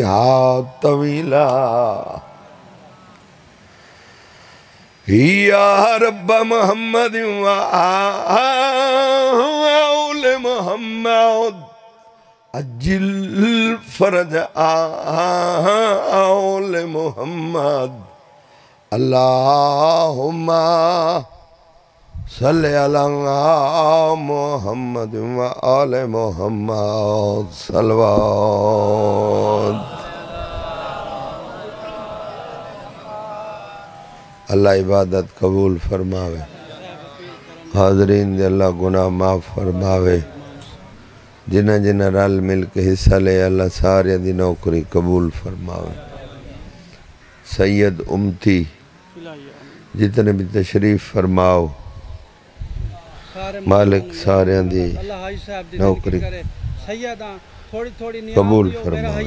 فيها طويلا يا رب محمد وآل محمد أجل فرج آل محمد اللهم صل على محمد وآل محمد صلوات اللہ عبادت قبول فرماوے حاضرین دے اللہ گناہ معاف فرماوے جنہ جنہ رل مل کے حصہ لے اللہ سارے دی نوکری قبول فرماوے سید امتی جتنے بھی تشریف فرماؤ مالک سارے دی نوکری قبول فرماوے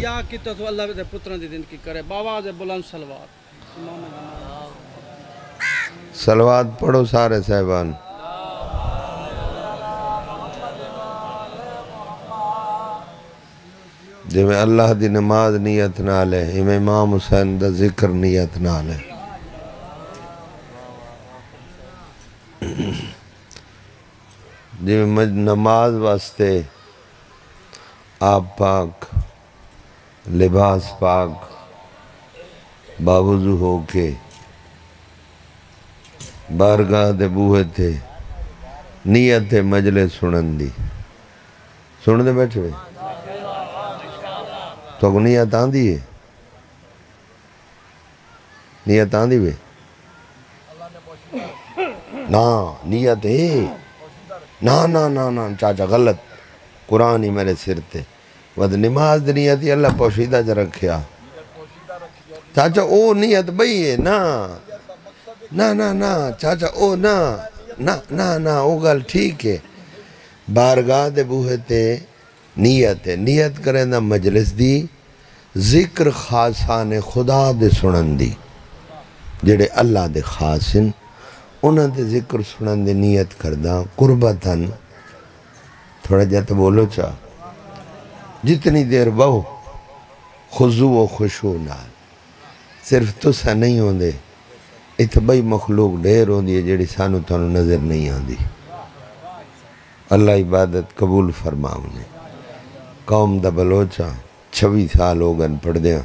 صلوات پڑھو سارے صاحبان جی میں اللہ دی نماز نیت نہ لے امام حسین دا ذکر نیت نہ لے جی میں نماز واسطے آپ پاک لباس پاک باوضو ہو کے بارگاہ دے بوہے تھے نیت تھے مجلس سنن دی سن دے بیٹھے ہوئے تو کو نیت آن دی ہے نیت آن دی ہوئے نا نیت ہے نا چاچا غلط قرآن ہی میرے سر تے ود نماز دی نیت ہی اللہ پوشیدہ جا رکھیا چاچا او نیت بھئی ہے نا چاچا او نا او گل ٹھیک ہے بارگاہ دے بوہے تے نیت ہے نیت کریں دا مجلس دی ذکر خاصان خدا دے سنن دی جڑے اللہ دے خاصن انہاں دے ذکر سنن دے نیت کردہ قربتاً تھوڑا جاتا بولو چاہ جتنی دیر بہو خضوع و خشوع نال صرف تسا نہیں ہوں دے اتبائی مخلوق ڈھیر ہوں دی جڑی سانو تانو نظر نہیں آن دی اللہ عبادت قبول فرماؤنے قوم دا بلوچا 26 سال ہو گن پڑھ دیا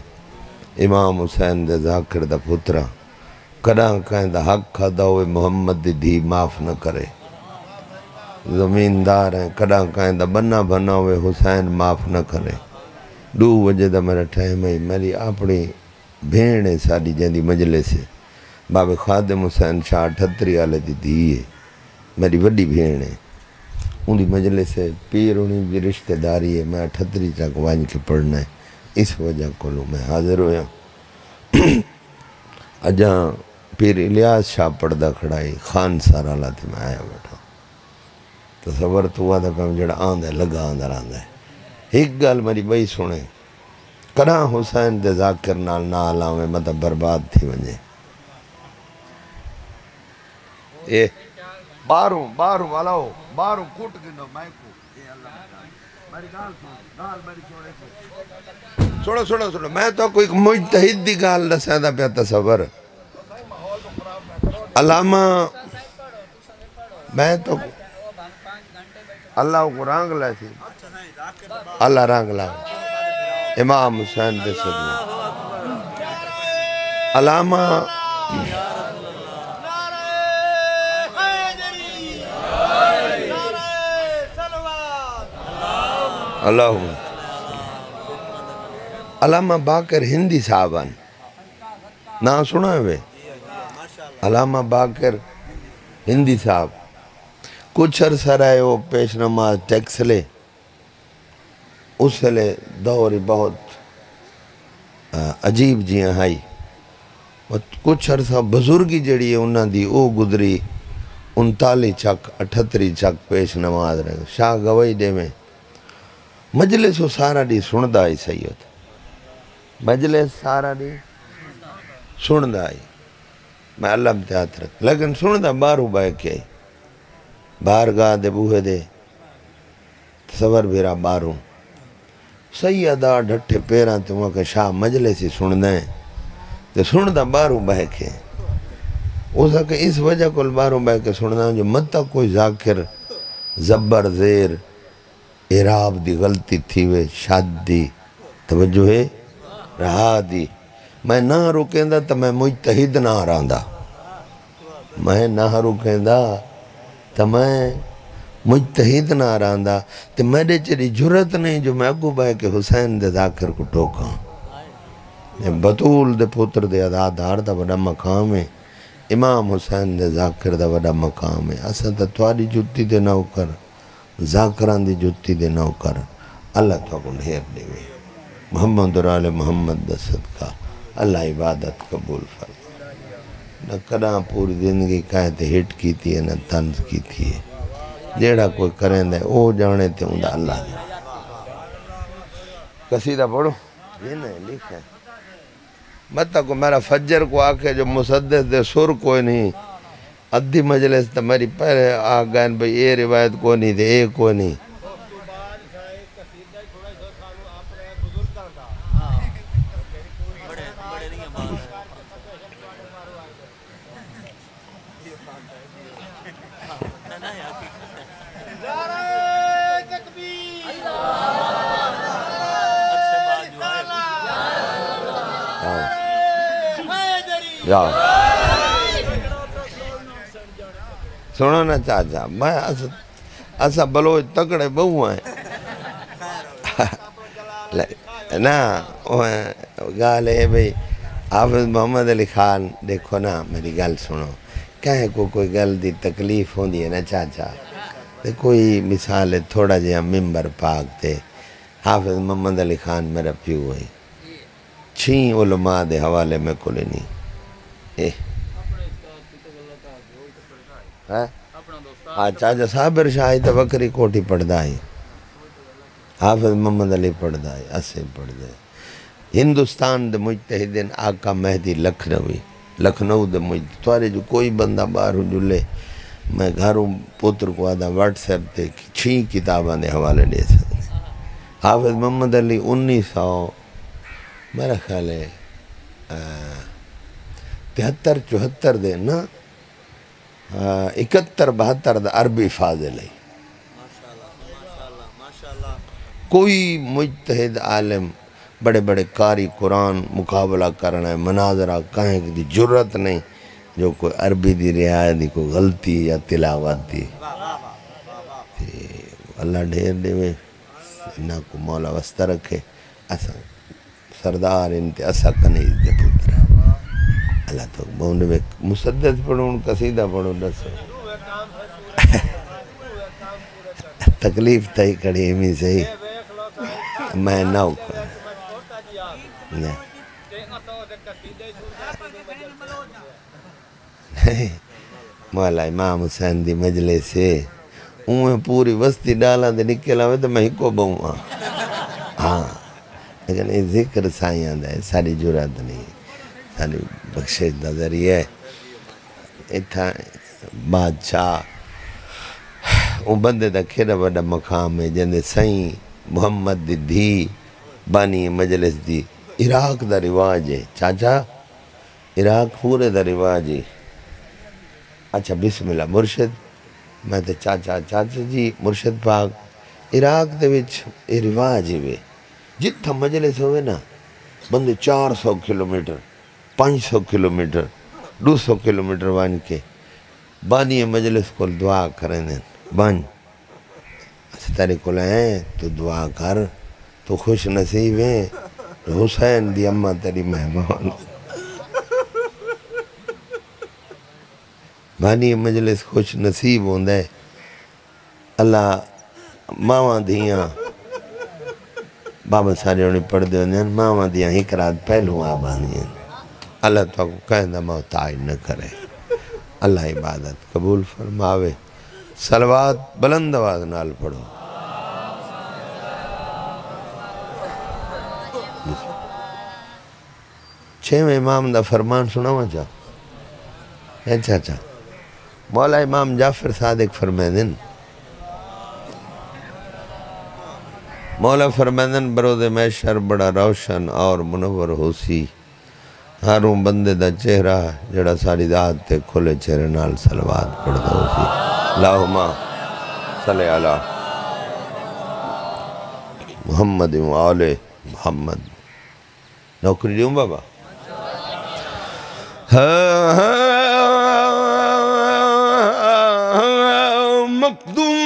امام حسین دے ذاکر دا پترہ کڑاں کہیں دا حق کھادا ہوئے محمد دی دھی معاف نہ کرے زمیندار ہیں کڑاں کہیں دا بنا بنا ہوئے حسین معاف نہ کرے 2 بجے دا میرا ٹائم ہے میری اپنی بھیڑ ہے ساری جہاں دی مجلس ہے بابے خادم حسین شاہ 38 والے دی دھی ہے میری وڈی بھیڑ ہے ان دی مجلس ہے پیر انہیں بھی رشتہ داری ہے میں 38 تک وائن کے پڑھنا ہے اس وجہ کو لوں میں حاضر ہویا اجاں پیر الیاس شاہ پردہ کھڑائی خان سارا لاتے میں آیا بیٹھا تصور تو ہوا تھا کہ جڑا آندہ ہے لگا آندہ آندہ ہے ایک گال میری بھائی سنے کڑاں حسین دے ذاکر نال نہ آلاویں مطلب برباد تھی ونجے اے باروں والاو باروں کٹ گنو میں کو اے اللہ میری گال سوڑا میں تو کوئی مجتہد دی گال لسیدہ پہ تصور علامہ میں تو اللہ کو رانگ لائے تھی اللہ رانگ لائے امام حسین دے صدیق علامہ اللہم علامہ باقر ہندی صاحبان نا سنا ہے علامہ باقر ہندی صاحب کچھ عرصہ رہے وہ پیش نماز ٹیکس لے اس لے دوری بہت عجیب جیاں ہائی کچھ عرصہ بزرگی جڑی ہے انہاں دی او گزری 39 چک 38 چک پیش نماز رہے شاہ گوائی دے میں مجلس وہ سارا دی سندہ آئی سید مجلس سارا دی سندہ آئی میں اللہ امتحات رکھ لیکن سندہ بارو بائے کے بارگاہ دے بوہے دے تصور بھیرا باروں سیدہ ڈھٹے پیران تے وہاں کہ شاہ مجلسی سن دیں تے سن دا باروں بہ کے اسا کہ اس وجہ کو باروں بہ کے سن دیں جو متا کوئی ذاکر زبر زیر اعراب دی غلطی تھی وے شاد دی توجہ ہے رہا دی میں نہ رکیں دا تو میں مجتہد نہ رہاں میں نہ رکیں دا تو میں مجتہد نہ رہاں تو میرے چری جرت نہیں جو میں اگو بہ کے حسین دے ذاکر کو ٹوکاں بطول دے پتر دے عدادار دا بڑا مقام ہے امام حسین دے ذاکر دا بڑا مقام ہے اسا تا تواری جتی دے نو کر ذاکران دی جتی دے نو کر اللہ تو کو ڈھیر دے وے محمد رال محمد دا صدقہ اللہ عبادت قبول فرما نہ کراں پوری زندگی کہتے ہٹ کی تھی نہ طنز کی تھی جیڑا کوئی کریں دے او جانے تے ہوں دا اللہ جانے قصیدہ پڑھو یہ نہیں لکھا ہے مطلع کو میرا فجر کو آکے جو مسدس دے سر کوئی نہیں ادھی مجلس تا میری پہلے آگئن بھئی اے روایت کوئی نہیں دے اے کوئی نہیں جاؤ سنو نا چاچا میں ایسا بلوچ تکڑے بہو ہیں نا گال ہے بھئی حافظ محمد علی خان دیکھو نا میری گل سنو کہیں کوئی گل دی تکلیف ہوندی ہے نا چاچا کوئی مثال ہے تھوڑا جہاں ممبر پاک تے حافظ محمد علی خان میرا پیو ہوئی چھین علماء دے حوالے میں کلے نہیں چاچا صابر شاہی تا بکری کوٹی پڑھ دائی حافظ محمد علی پڑھ دائی اسے پڑھ دائی ہندوستان دے مجتہدین آقا مہدی لکھنؤ دے مجتہد توارے جو کوئی بندہ باہروں جو لے میں گھروں پتر کو آدھا واٹس ایپ تے 6 کتاباں دے حوالے دے سکتے حافظ محمد علی 1900 میرا خیال ہے 73-74 دے نا 71-72 دا عربی فاضل ہے کوئی مجتہد عالم بڑے بڑے قاری قرآن مقابلہ کرنا ہے مناظرہ کہیں کی جرت نہیں جو کوئی عربی دی رعایت دی کوئی غلطی یا تلاوت دی اللہ ڈھیر دے میں انہاں کو مولا وستہ رکھے ایسا سردار انتے ایسا کنیز دے پتر اللہ تو بہنے میں مسدس پڑھوں قصیدہ پڑھوں دسو تکلیف تائی کڑی امی صحیح میں نہ اکھا مولا امام حسین دی مجلس سے انہیں پوری وستی ڈالا دے نکلا ہوئے تو میں ہی کو بہوں ہاں لیکن یہ ذکر سائیاں دے ساری جرات نہیں ساری بخشش دا ذریعہ ہے اتھا بادشاہ وہ بندے دا کھیرا بڑا مقام ہے جندے سائیں محمد دی دھی بانی مجلس دی عراق دا رواج ہے چاچا عراق پورے دا رواج ہے اچھا بسم اللہ مرشد میں تے چاچا جی مرشد پاک عراق دے وچ یہ رواج ہے جتھا مجلس ہوئے نا بندے 400 کلومیٹر 500 کلومیٹر 200 کلومیٹر وان کے بانی مجلس کو دعا کریں دیں بان اچھا تیرے کو لائیں تو دعا کر تو خوش نصیب ہیں حسین دی اممہ تیری مہمان بانی مجلس خوش نصیب ہوندہ ہے اللہ ماواں دیاں بابا سارے انہیں پڑھ دے ہوندے ہیں ماواں دیاں ایک رات پہلو آبانی ہیں اللہ تو کو کہندہ محتاج نہ کرے اللہ عبادت قبول فرماوے صلوات بلند آواز نال پڑھو چھویں امام دا فرمان سناواں چاہ اچھا مولا امام جعفر صادق فرمائے دن مولا فرمائدن برود محشر بڑا روشن اور منور ہو سی ہاروں بندے دا چہرہ جڑا ساری ذات تے کھلے چہرے نال صلوات پڑھدا ہو سی اللہم صلی علی محمد و آل محمد نوکری دیوں بابا مقدور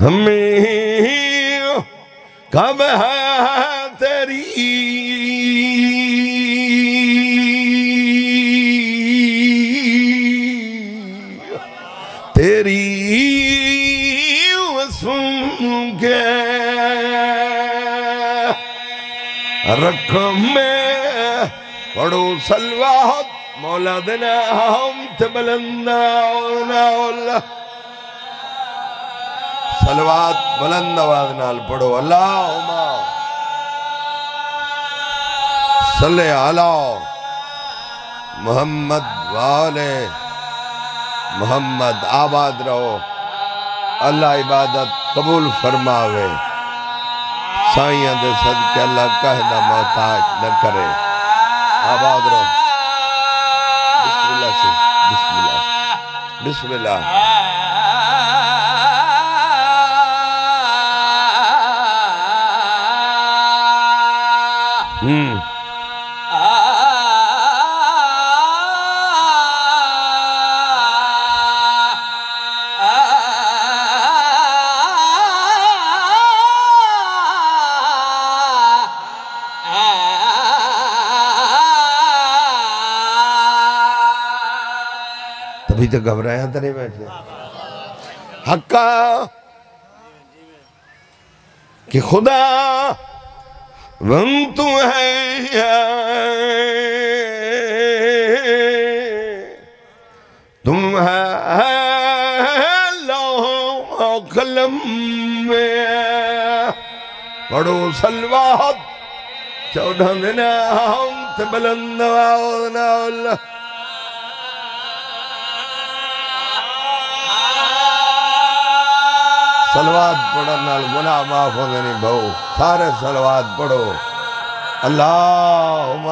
ہمیں کب ہے تیری وسم کے رکھم میں پڑھو صلوات مولا دنا ہم تبلندہ اللہ صلوات بلند آواز نال پڑھو اللہم صلی علی محمد وآل محمد آباد رہو اللہ عبادت قبول فرماوے سائیاں دے صدقے اللہ کہنا محتاج نہ کرے آباد رہو بسم اللہ سے بسم اللہ بسم اللہ تبھی تو گھبرایا ترے بیٹھے حقا کہ خدا وہم تو ہے تم ہے لوح و قلم میں پڑھو صلوات 14 دن ہم تے بلند آواز اللہ صلوات پڑھو نال گناہ معاف ہو دینی بھو سارے صلوات پڑھو اللہم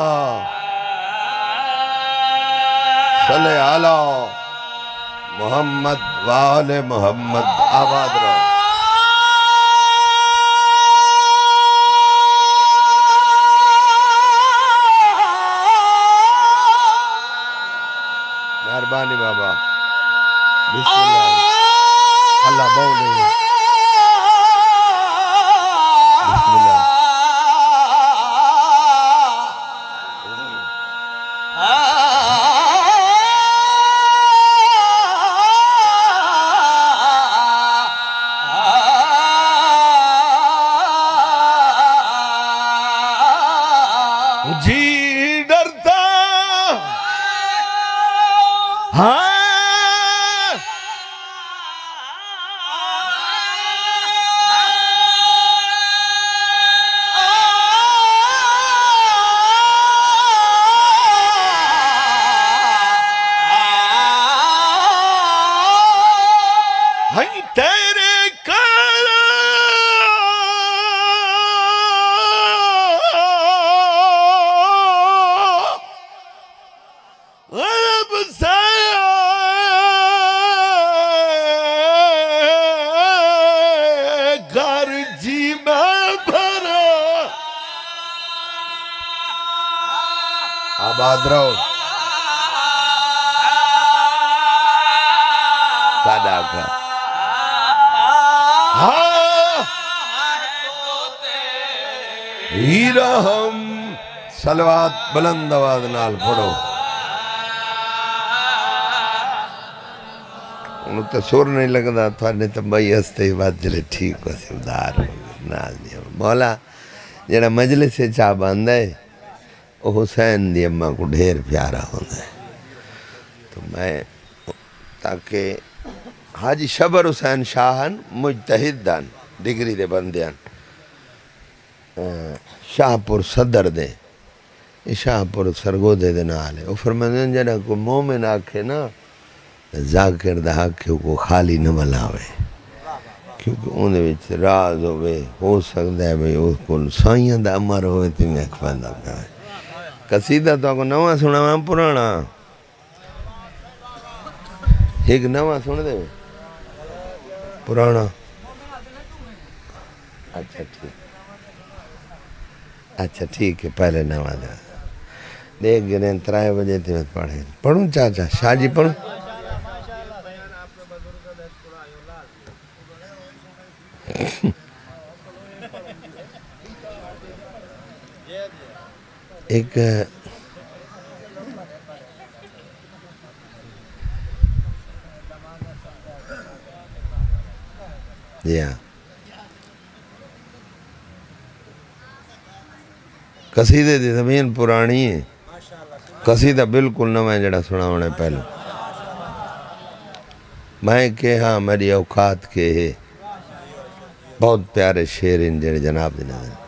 صلی علی محمد وآل محمد آباد رہو مہربانی بابا بسم اللہ اللہ بولے بسم اللہ جی ڈرتا ہاں تیرے غرب سے گھر جی میں بھرا آباد رہو کادا کا ہم صلوات بلند آواز نال پڑھو انہوں تو سور نہیں لگتا تھوڑے تو بھائی ہستے ہی بات چلے ٹھیک ہو سمدار ہو ناز نہیں ہو مولا جڑا مجلس سے چاہ باندھا ہے وہ حسین دی اماں کو ڈھیر پیارا ہوتا ہے تو میں تاکہ حاجی شبر حسین شاہن مجتہد دان ڈگری دے بندیان شاہپور صدر دے شاہپور سرگو دے نالے وہ فرمائیں جنہا کو مومن آکھے نا ذاکر دا حق کو خالی نہ ملاوے کیونکہ انہیں وچ راز ہوئے ہو سکتا ہے بھئی اس کو سائیاں دا امر ہوئے تو میں کھپندہ پہ آئے قصیدہ تو کو نواں سنا میں پرانا ایک نواں سن دے پرانا اچھا ٹھیک ہے پہلے نواں دا دیکھ گرین 3 بجے تھی میں پڑھیں پڑھوں چاچا شاہ جی پڑھوں ایک قصیدے دی زمین پرانی ہے قصیدہ بالکل نویں جڑا سنا ہونے پہلو میں کہا میری اوقات کے بہت پیارے شعر ان جڑے جناب دی نظر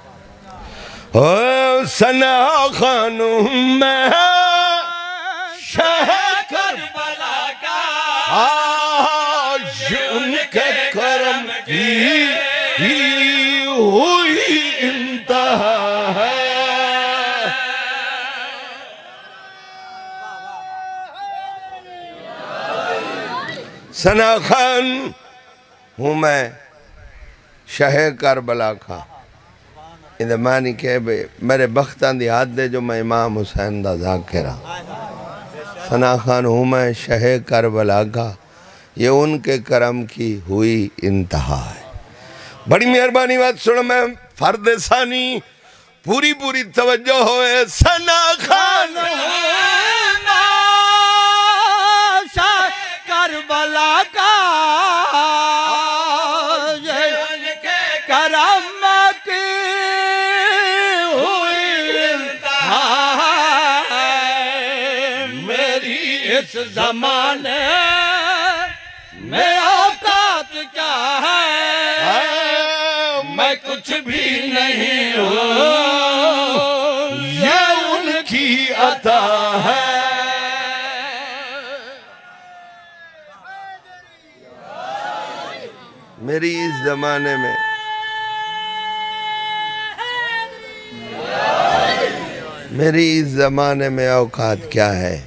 سنا خانوں میں شہ کربلا کا آج ان کے کرم کی ہوئی انتہا ہے سنا خان ہوں میں شہ کربلا کا اندھے معنی کہ میرے بختان دی ہاتھ دے جو میں امام حسین دا ذاکرہ سنا خان ہوں میں شہ کربلا کا یہ ان کے کرم کی ہوئی انتہا ہے بڑی مہربانی بات سنو میں فرد ثانی پوری توجہ ہوئے سنا خان شہ کربلا کا کرم کی ہوئی انتہا ہے میری اس زمانے میں اوقات کیا ہے میں کچھ بھی نہیں ہوں یہ ان کی عطا ہے میری اس زمانے میں اوقات کیا ہے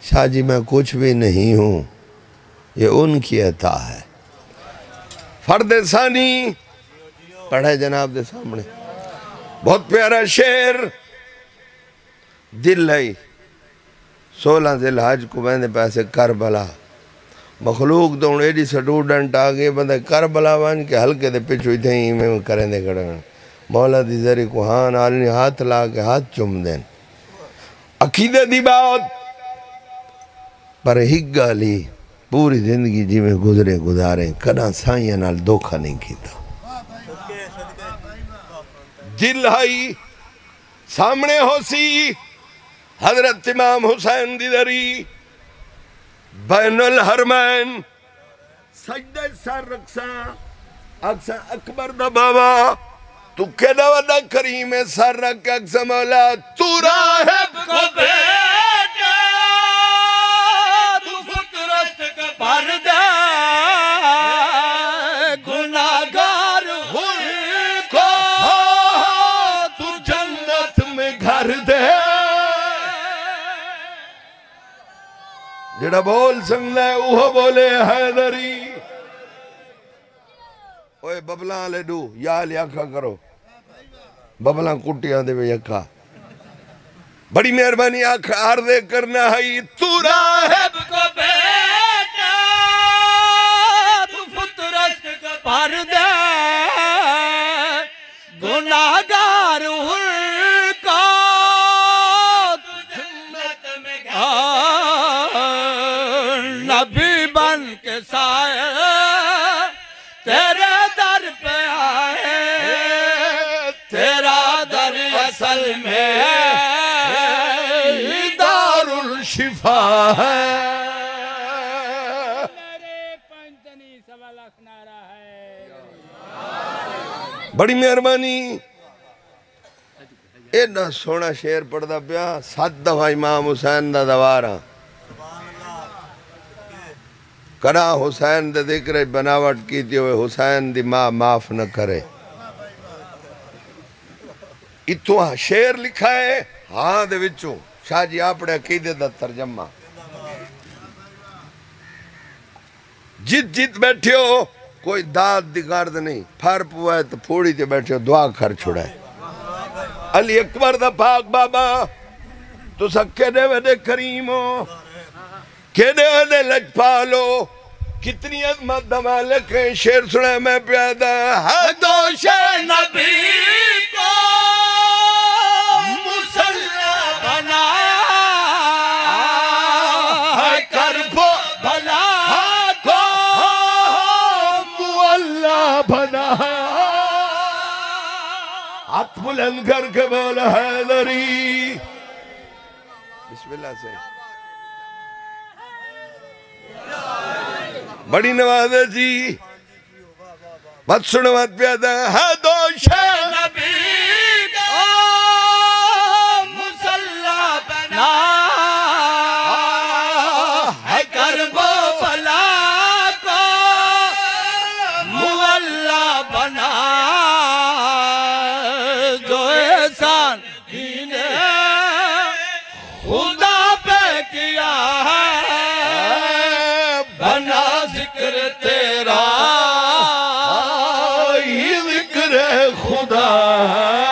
شاہ جی میں کچھ بھی نہیں ہوں یہ ان کی عطا ہے فرد ثانی پڑھے جناب دے سامنے بہت پیارا شعر دل ہے 16 ذی الحج کو میں نے پیسے کربلا مخلوق تو انہیں ایڈی سٹوڈنٹ آگے بندہ کربلا وان کے ہلکے دے پچھوئی تھے ہی میں کریں دے کھڑے مولا دی ذری کو ہاں آلنی ہاتھ لا کے ہاتھ چم دیں عقیدہ دی بات پر ہگا لی پوری زندگی جی میں گزاریں کنا سائیاں نال دھوکھا نہیں کیتا دل ہائی سامنے ہو سی حضرت امام حسین دی ذری بین الحرمین سجدہ سر رکھسا اکسا اکبر دا بابا تو کہنا ودا کریم سر رکھ اکسا مولا تو راہب کو بیٹا تو فطرت کا پردہ گناہگار ہوئی کو تو جنت میں گھر دے جڑا بول سنگلے اوہ بولے حیدری اوہ ببلان لے دو یا لیاکھا کرو ببلان کٹیاں دے بے یکھا بڑی مہربانی آنکھ آردے کرنا ہے تو راہب کو بیٹا تو فطرت کا پردہ گناہگار ہوئی کو تو جنت میں نبی بن کے سائے تیرے در پہ آئے تیرا در اصل میں دار الشفا ہے بڑی مہربانی ایڈا سونا شعر پڑھ دا پیا 7 دفعہ امام حسین دا دوارا کنا حسین دے ذکر بناوٹ کیتی ہوئے حسین دی ماں معاف نہ کرے. اتوں شیر لکھا ہے ہاں دے وچوں شاہ جی اپنے عقیدے دا ترجمہ. جت جت بیٹھے ہو کوئی داد دی گارد نہیں، پھر پوائے تو پھوڑی تے بیٹھے ہو دعا کر چھوڑا ہے. علی اکبر دا پاک بابا تو سکے دے ویدے کریم ہو، کیدے ویدے لجپالو، کتنی عظمت دمالک ہیں. شیر سنے میں پیادہ ہے دوش نبی کو مسلح بنایا ہے، کرب و بلا کو مولا بنایا. ہاتھ بلند کر کے بولا حیدری. بسم اللہ سے بڑی نوازے جی مت سنو مت پیادہ ہے دوش نبی کو مسلح بنایا ہے، کرب و بلا کو مولا بنایا. جو احسان دین خدا پہ کیا ہے، بنا ذکر تیرا ہی ذکر خدا ہے.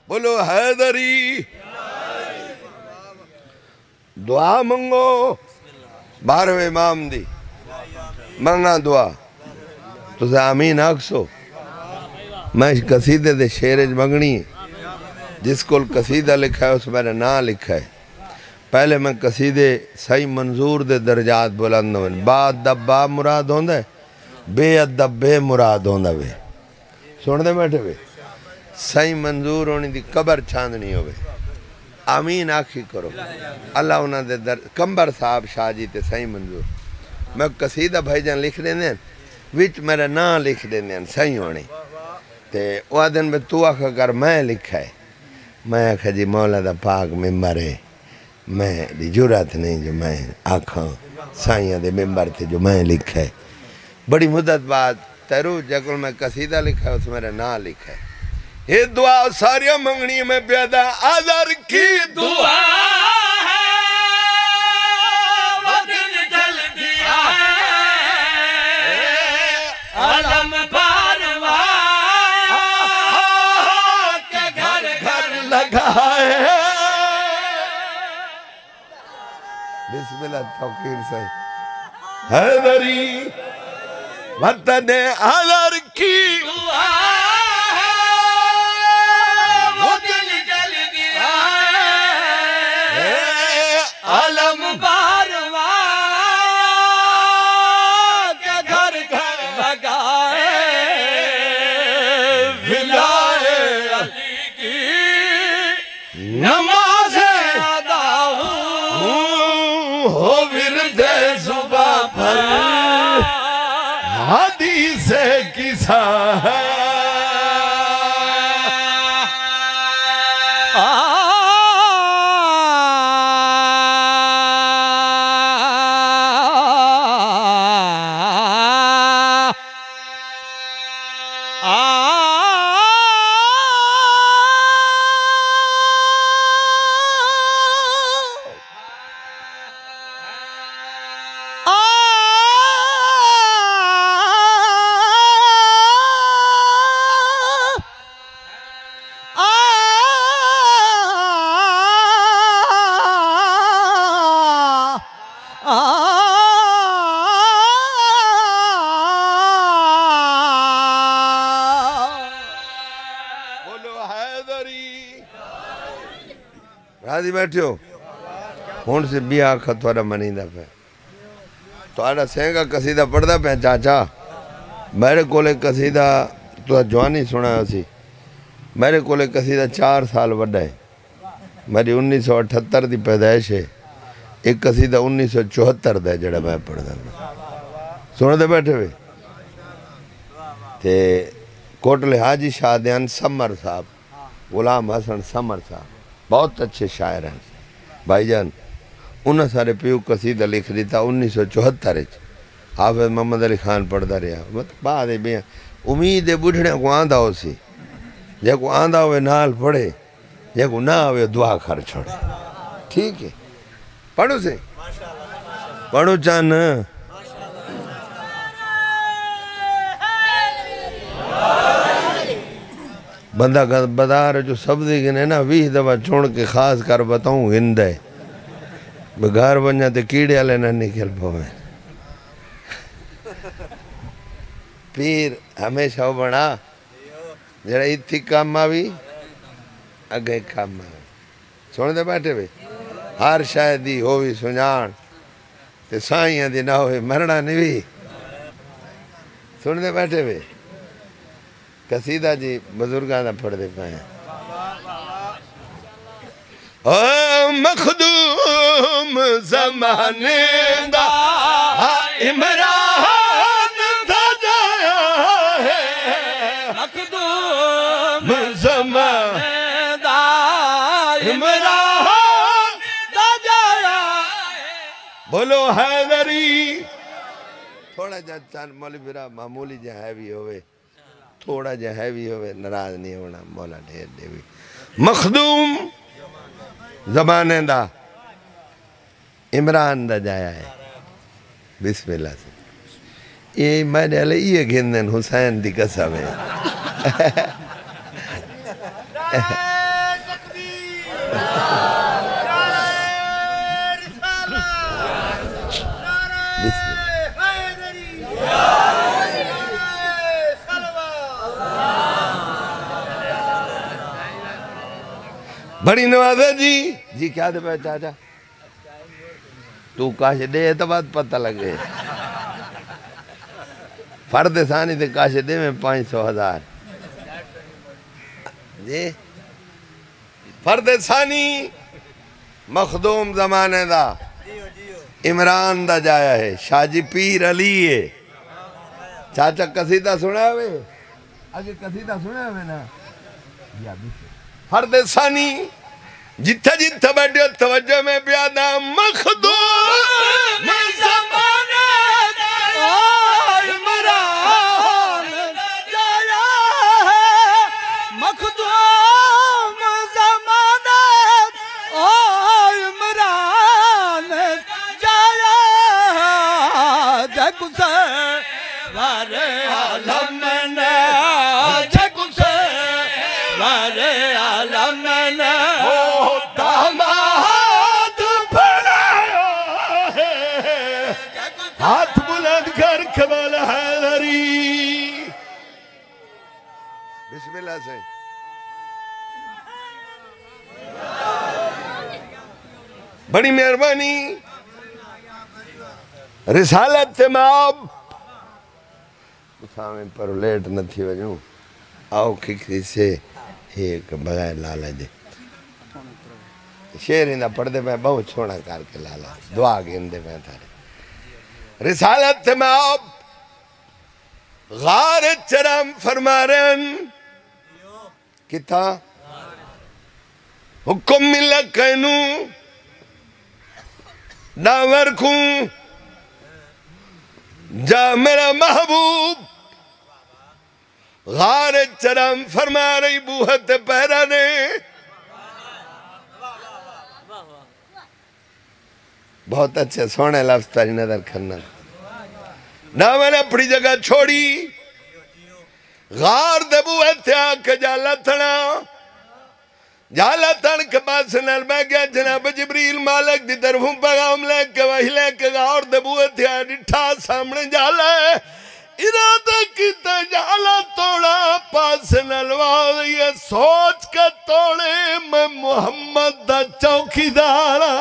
بولو حیدری. دعا منگو 12ویں امام دی منگا دعا تو آمین آکسو. میں قصیدے دے شیرج منگنی ہے. جس کو قصیدہ لکھا ہے اس میں نام لکھا ہے. پہلے میں قصیدے صحیح منظور دے درجات بلند ہوئے. با ادب با مراد ہوندہ ہے، بے ادب بے مراد ہوندہ ہے. سن دے بیٹھے ہوئے صحیح منظور ہونی دی قبر چھاندنی ہوئے. آمین آکھی کرو. اللہ انہاں دے کمبر صاحب شاہ جی تے صحیح منظور. میں قصیدہ بھائی جان لکھ دیں دیں وچ میرا نام لکھ دیں دیں صحیح ہونے تے وہ دن میں تو آکھا کر میں لکھا ہے. میں آکھا جی مولا دا پاک ممبر ہے، میں دی جرات نہیں جو میں آکھاں سائیاں دے ممبر تھے جو میں لکھا ہے. بڑی مدت بعد تیرو جکل میں قصیدہ لکھا ہے اس میرا نام لکھا ہے. یہ دعا ساریاں منگنی میں پیادہ آدھر کی دعا ہے، وہ دن جل گیا ہے، علم بارواں کے گھر گھر لگا ہے. بسم اللہ توقیر سے حیدری وطن آدھر کی دعا ہے، وہ دن جل گیا ہے، علم بارواں کے گھر گھر لگا ہے. ولائے علی کی نماز ادا ہو ورد صبح پر حدیث کسا ہے. راضی بیٹھے ہو ہون سے بھی آکھا توڑا منیندہ پہ توڑا سینگا قصیدہ پڑھدا پہ چاچا. میرے کولے قصیدہ تو جوانی سنا ہے اسی. میرے کولے قصیدہ 4 سال وڈا ہے. میری 1978 دی پیدائش ہے. ایک قصیدہ 1974 دا جڑا میں پڑھدا سن دے بیٹھے ہوئے تے کوٹلے حاجی شادیان سمر صاحب غلام حسن سمر صاحب بہت اچھے شاعر ہیں بھائی جان. انہاں سارے پیو قصیدہ لکھ دیتا 1974 حافظ محمد علی خان پڑھتا رہا بعد بیاں امید بڑھنے کو آندہ ہو سی جے کو آندہ ہوئے نال پڑھے جے کو نہ ہوئے دعا کر چھوڑے ٹھیک ہے پڑھو سے پڑھو چاہنا بندہ بدار جو سبزی گنے نا 20 دفعہ چھوڑ کے خاص کر بتاؤں ہند ہے گھر بنیا تے کیڑے والے نہ نکل پویں پیر ہمیشہ وہ بنا جڑا اتھی کام آوی اگے کام آوی سن دے بیٹھے بے ہر شاید دی ہووی سنجان تے سائیاں دی نہ ہوئے مرنا نہیں بھی سن دے بیٹھے بے قصیدہ جی بزرگاں دا پڑھ دے پائیں مخدوم زمانے دا عمران دا جایا ہے مخدوم زمانے دا عمران دا جایا بولو حیدری تھوڑا جا چاند مولی برا معمولی جا ہیوی ہوئے تھوڑا جا ہیوی ہوئے ناراض نہیں ہونا مولا ڈھیر دے بھی مخدوم زمانے دا عمران دا جایا ہے بسم اللہ سے یہ میں نے علیہ یہ گھندن حسین دی قسم ہے بسم اللہ بڑی نوازہ جی کیا دے پہ چاچا تو کاش دے تو بات پتہ لگے فرد ثانی تے کاش دے میں 500,000 جی فرد ثانی مخدوم زمانے دا عمران دا جایا ہے شاہ جی پیر علی ہے چاچا قصیدہ سنا ہوئے آگے قصیدہ سنا ہوئے نا فرد ثانی جتھا جتھا بیٹھے توجہ میں پیادا مخدوم زمانے دا عمران جایا ہے مخدوم زمانے عمران جایا ہے جگ سے وارے عالم نے جگ سے وارے عالم نے داماد بنایا ہے ہاتھ بلند کر کمال حیدری بسم اللہ سے بڑی مہربانی رسالت تمام سامنے پر لیٹ نہ تھی وجوں آؤ کھکری سے ایک بغیر لالا جے شیر ہندہ پڑھ دے میں بہت چھوڑا کار کے لالا دعا گھن میں تھارے رسالت تمام غار چرم فرما رہن کتا حکم ملا کہنو ناور کھوں جا میرا محبوب غار چرم فرما رہی بوہت پہرا نے بہت اچھے سونے لفظ تاری نظر کرنا نہ میں نے اپنی جگہ چھوڑی غار دے بوہت آکھ جالا تھن کے پاس نل میں گیا جناب جبریل مالک دی طرفوں پیغام لے کے وہی لے کے غار دے بوہت ڈٹھا سامنے جالا ہے ارادہ کی تجالا توڑا پاس نلوا یہ سوچ کے توڑے میں محمد دا چوکی دارا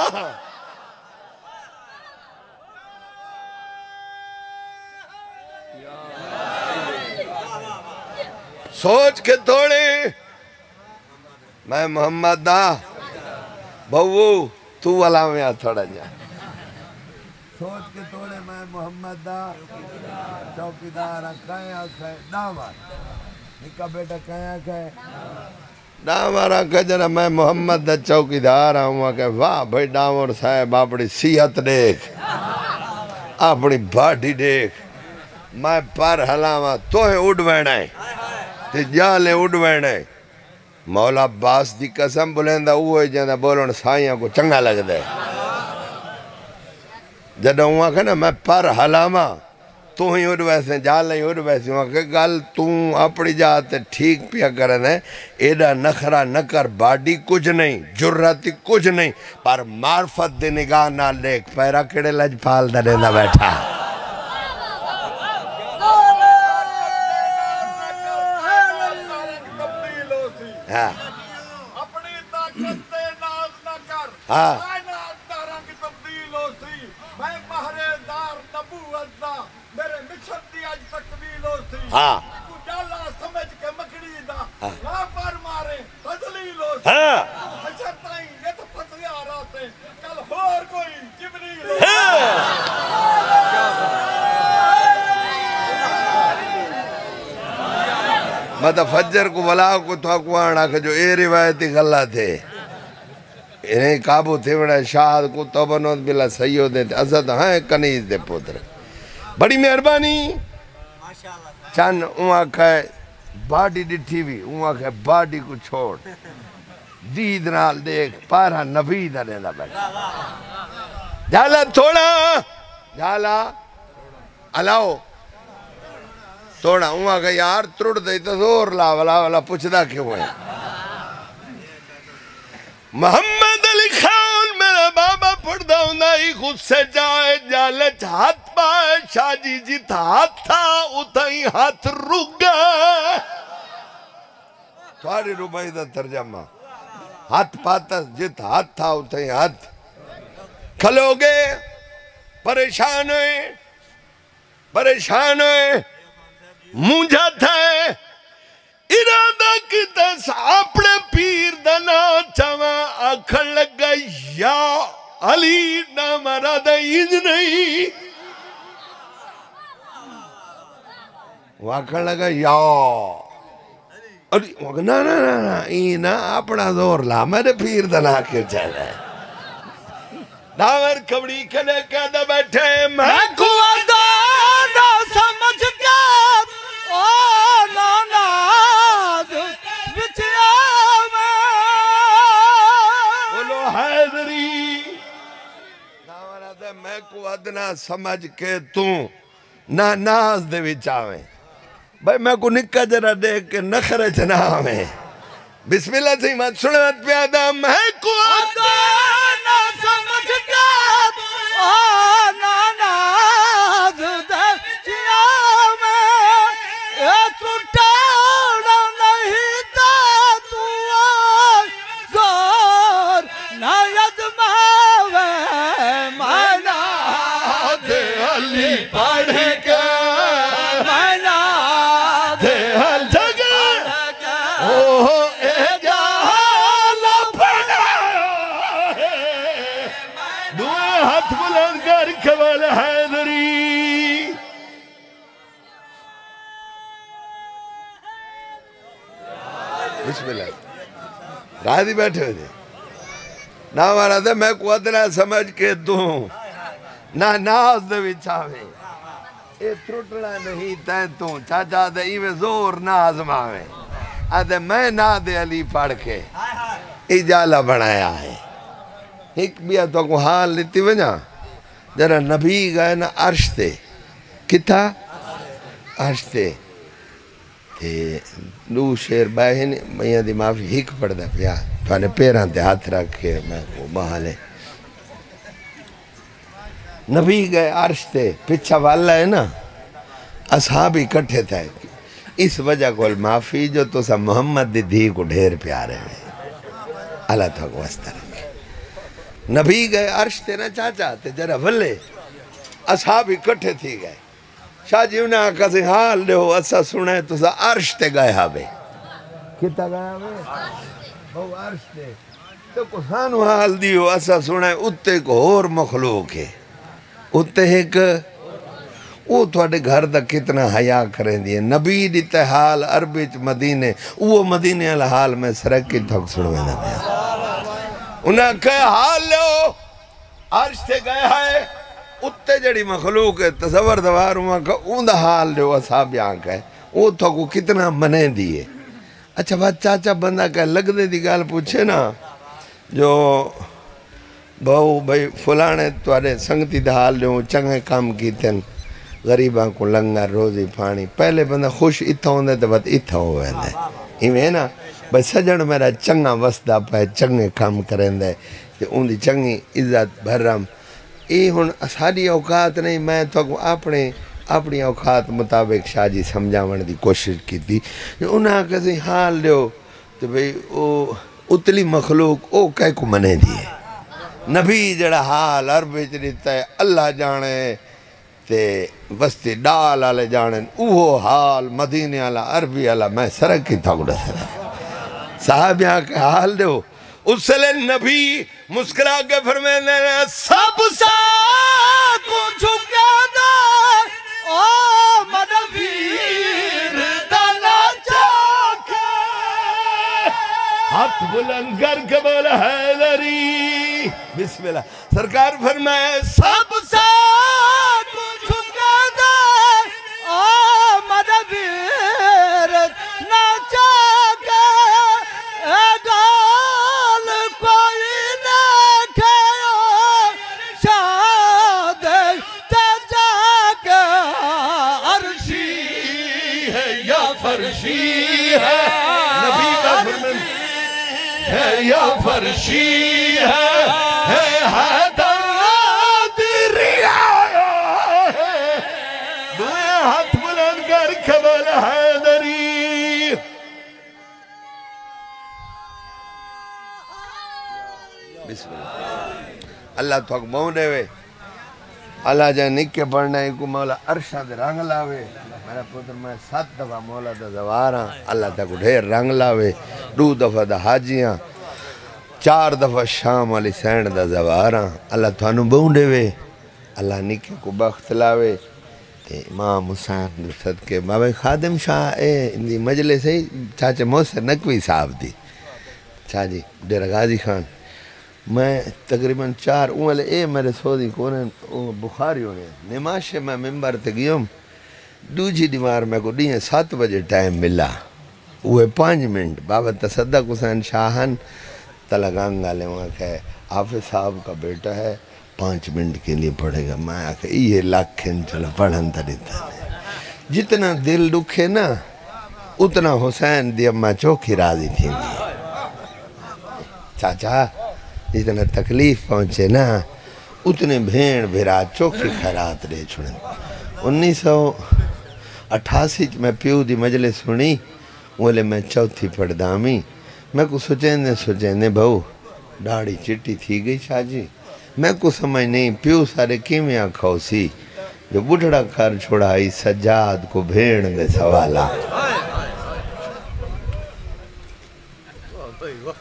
سوچ کے توڑے میں محمد دا بہو تو والا میں آ تھوڑا جا سوچ کے توڑے میں محمد دا چوکیدار کہیں آکھیں داماد نکا بیٹا کہیں آکھیں ڈامارا کہ جنا میں محمد دا چوکیدار ہوں کہ واہ بھائی ڈامور صاحب اپنی صحت دیکھ اپنی باڈی دیکھ میں پر ہلاواں توہیں اڑ وینا ہے تے جالے اڑ وینا ہے مولا عباس دی قسم بلندہ ہوئے جاندہ بولن سائیاں کو چنگا لگ دے جدہ ہوا کہ نا میں پر ہلاواں تو ہی اڑ ویسے جالے ہی اڑ ویسے ہوا کہ گل توں اپنی جاتے ٹھیک پیا کرنے ایڈا نخرا نکر باڈی کچھ نہیں جرتی کچھ نہیں پر معرفت دی نگاہ نہ لیک پیرا کڑے لج پال دا دینا بیٹھا اپنی طاقت تے ناز نہ کر کائنات دا رنگ تبدیل ہو سی میں پہرےدار نبوت دا میرے مشن دی اج تکمیل ہو سی تو ڈالا سمجھ کے مکڑی دا لا پر مارے تذلیل ہو سی اچھا تائیں یہ تو فتوی آ رہا تھے کل اور کوئی جبریل ہو مطلب فجر کو ولا کو تو اکوانا کہ جو اے روایتی غلط ہے انہیں قابو تھے بڑا شاہد کو توبنوت بلا سیو دے عزت ہاں کنیز دے پوتر بڑی مہربانی چند اوہاں کہے باڈی ڈٹھی بھی اوہاں کہے باڈی کو چھوڑ دید نال دیکھ پارا نبی دا دینا بیٹھا جالا تھوڑا جالا علاؤ توڑا ہوں کہ یار ترڑ دے تو زور لا والا پوچھدا کیوں ہے محمد علی خان میرا بابا پڑھدا ہوں ہی خود سے جائے جالچ ہاتھ پائے شاہ جی جت ہاتھ تھا اتھائی ہاتھ رک گئے سواری روبائی دا ترجمہ ہاتھ پاتا جت ہاتھ تھا اتھائی ہاتھ کھلو گے پریشان ہوئے مونجھا تھا ارادہ کی دس اپنے پیر دنا چاہاں آکھڑ لگا یا علی نہ مراد ایج نہیں وہ آکھڑ لگا یا نا اینا اپنا زور لا میرے پیر دنا کیوں چاہتا ہے داور کبڑی کھلے کہتا بیٹھے میں کو نہ سمجھ کے ناز بچیا بولو حیدری میں کو ادنا سمجھ کے نہ ناز دے وچاویں بھائی میں کو نکا جرہ دیکھ کے نخرچ نہ آویں بسم اللہ سے مت سنے مت پیادا میں کو ادنا سمجھ کے ناز دے بچیا ٹوٹانا نہیں تا تو زور نہ یزماوے میں ناد علی پڑھ کے میں ناد علی اوہ اے جہال پڑھا دوئے ہاتھ بلند کر کبل حیدری بسم اللہ راضی بیٹھے ہوئے تھے نہ ہمارا تھا میں کو ادنا سمجھ کے دوں نہ ناز دے وچاویں اے ترٹنا نہیں تین تو چاچا دے ایوے زور نہ آزماویں آدھے میں نہ دے علی پڑھ کے اجالہ بنایا ہے ایک بیا تو کو حال لیتی وجہ جرہ نبی گئے نا عرش تے کتا عرش تے دو شیر باہن میاں دی معافی ہک پڑھ دا پیا تو نے پیران تے ہاتھ رکھ کے میں کو بحالے نبی گئے عرش تے پچھا والا ہے نا اصحاب اکٹھے تھے اس وجہ کو معافی جو تو سا محمد دی دھی کو ڈھیر پیارے میں اللہ تو کو واسطہ رکھے نبی گئے عرش تے نا چاچا تے جرہ ولے اصحاب اکٹھے تھی گئے شاہ جی انہیں آقا سے حال لے ہو اسا سنے تو سا عرش تے گئے ہابے کتا گئے ہابے وہ عرش تے تو کسانو حال دیو اسا سنے اتے کو اور مخلوق ہے اتے ایک وہ تھوڑے گھر دا کتنا حیا کریں دیئے نبی دیتا حال عربی مدینے وہ مدینے والا حال میں سرک کی تھوک سنوے نہ دیا انہاں کہے حال لو عرش سے گئے ہے اتے جڑی مخلوق ہے تصور دوار ہوا کہ اون دا حال لو اصحاب یہاں کہے وہ تھوکو کتنا منے دیئے اچھا بات چاچا بندہ کہے لگ دے دی گال پوچھے نا جو بہو بھئی فلانے توارے سنگتی دا حال لو چنگے کام کیتے ہیں غریباں کو لنگر روزی پانی پہلے بندہ خوش اتھا ہوندے تو بات اتھا ہوئے دے ایویں نا بھئی سجن میرا چنگا وسدہ پہ چنگے کام کریں دے کہ ان دی چنگی عزت بھرم ای ہن ساری اوقات نہیں میں تو اپنی اوقات مطابق شاہ جی سمجھاون دی کوشش کی تھی انہاں کسی حال لیو تو بھئی اتلی مخلوق او کہہ کو منے دیئے نبی جڑا حال عربی چلیتا ہے اللہ جانے تے وستی ڈال آلے جانن اوہو حال مدینے آلا عربی آلا میں سرک کی تھوڑا سرک صاحب یہاں کے حال دیو اس سے لے نبی مسکرا کے فرمائے سب ساتھ کو جھکا دا او مدفیر دانا چاکے ہاتھ بلند کر کے بولا حیدری بسم اللہ سرکار فرمائے سب ساتھ کو جھکا دا او مدفیر نا چاکے اے گال کوئی نکھے شاد تجا کے عرشی ہے یا فرشی ہے نبی کا فرمان ہے یا فرشی ہے حیدر دری آیا ہے دوئے ہاتھ بلند کر کبل حیدری بسم اللہ اللہ تو مونے وے اللہ جائے نکے پڑھنے کو مولا عرشہ دے رنگ لاوے میرا پتر میں 7 دفعہ مولا دا زواراں اللہ تک ڈھیر رنگ لاوے 2 دفعہ دا حاجیاں 4 دفعہ شام علی سینڈ دا زواراں اللہ تو انو بونڈے وے اللہ نکے کو بخت لاوے تے امام حسین دے صدقے بابا خادم شاہ اندی مجلس ہے چاچے موسر نقوی صاحب دی چاہ جی ڈیر غازی خان میں تقریباً 4 والے میرے سودی کونن بخاری ہونے نماز میں ممبر تے گیوں دوجی دیوار میں کو 7 بجے ٹائم ملا وہ 5 منٹ بابا تصدق حسین شاہن تلگانگا لے وہاں کہ حافظ صاحب کا بیٹا ہے 5 منٹ کے لیے پڑھے گا میں آکھے یہ لاکھیں چلو پڑھن تریتا جتنا دل دکھے نا اتنا حسین دی اماں چوکھی راضی تھی چاچا جتنا تکلیف پہنچے نا اتنے بھیڑ بھیرا چوکھی خیرات رہے چھوڑیں 1988 میں پیو دی مجلس سنی بولے میں 4تھی پڑھدامی میں کو سوچیں بھاؤ ڈاڑی چٹی تھی گئی شاہ جی میں کو سمجھ نہیں پیو سارے کیمیاں کھوسی جو بڑھڑا کر چھوڑائی سجاد کو بھیڑ دے سوالا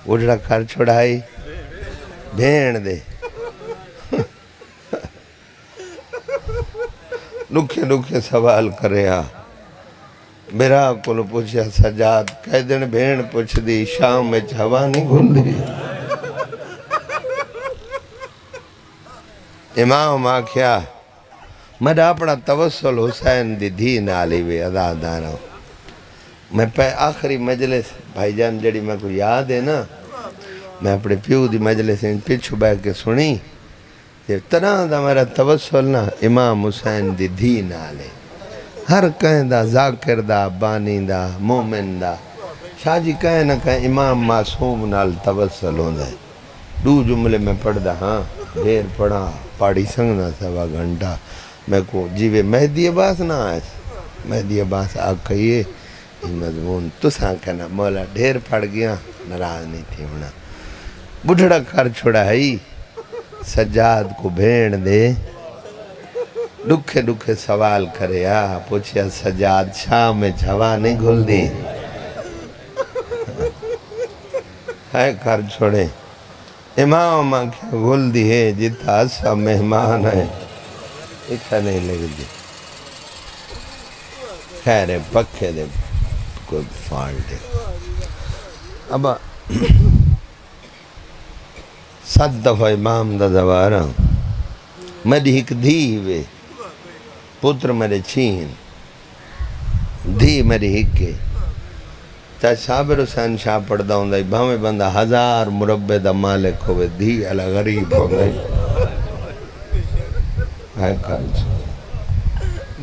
بڑھڑا کر چھوڑائی بھیڑ دے نکھے سوال کریا میرا کلو پوچھا سجاد کہہ دن بھیڑ پوچھ دی شام میں ہوا نہیں گھل دی امام آکھیا میں اپنا توسل حسین دی دھی نالی وے ادا دانا میں پہ آخری مجلس بھائی جان جڑی میں کو یاد ہے نا میں اپنے پیو دی مجلس ان پیچھو بیٹھ کے سنی طرح دا میرا توسل نا امام حسین دی دھی نالے ہر کہیں دا ذاکر دا بانی دا مومن دا شاہ جی کہیں نہ کہیں امام معصوم نال توسل ہوں دے 2 جملے میں پڑھ دا ہاں دیر پڑھا پاڑی سنگنا 1.25 گھنٹہ میں کو جیوے مہدی عباس نہ آئے مہدی عباس آکھئیے مضمون تو سانکھنا مولا ڈھیر پڑھ گیا ناراض نہیں تھی ہونا بڑھڑا کر چھوڑائی سجاد کو بھیڑ دے دکھے سوال کریا پوچھیا سجاد شام میں ہوا نہیں گھل دی ہے کر چھوڑے امام آنکھیں گھل دی ہے جتا سا مہمان ہے اتھا نہیں لگ دی خیر پکھے دے کوئی فالٹ ہے ابا 7 دفعہ امام دا دوارا میری ایک دھی وے پتر میرے چھین دھی میری ایک کے چاہے صابر حسین شاہ پڑھ دا ہوں دا بھامے بندہ 1000 مربع دا مالک ہوئے دھی علا غریب ہو گئی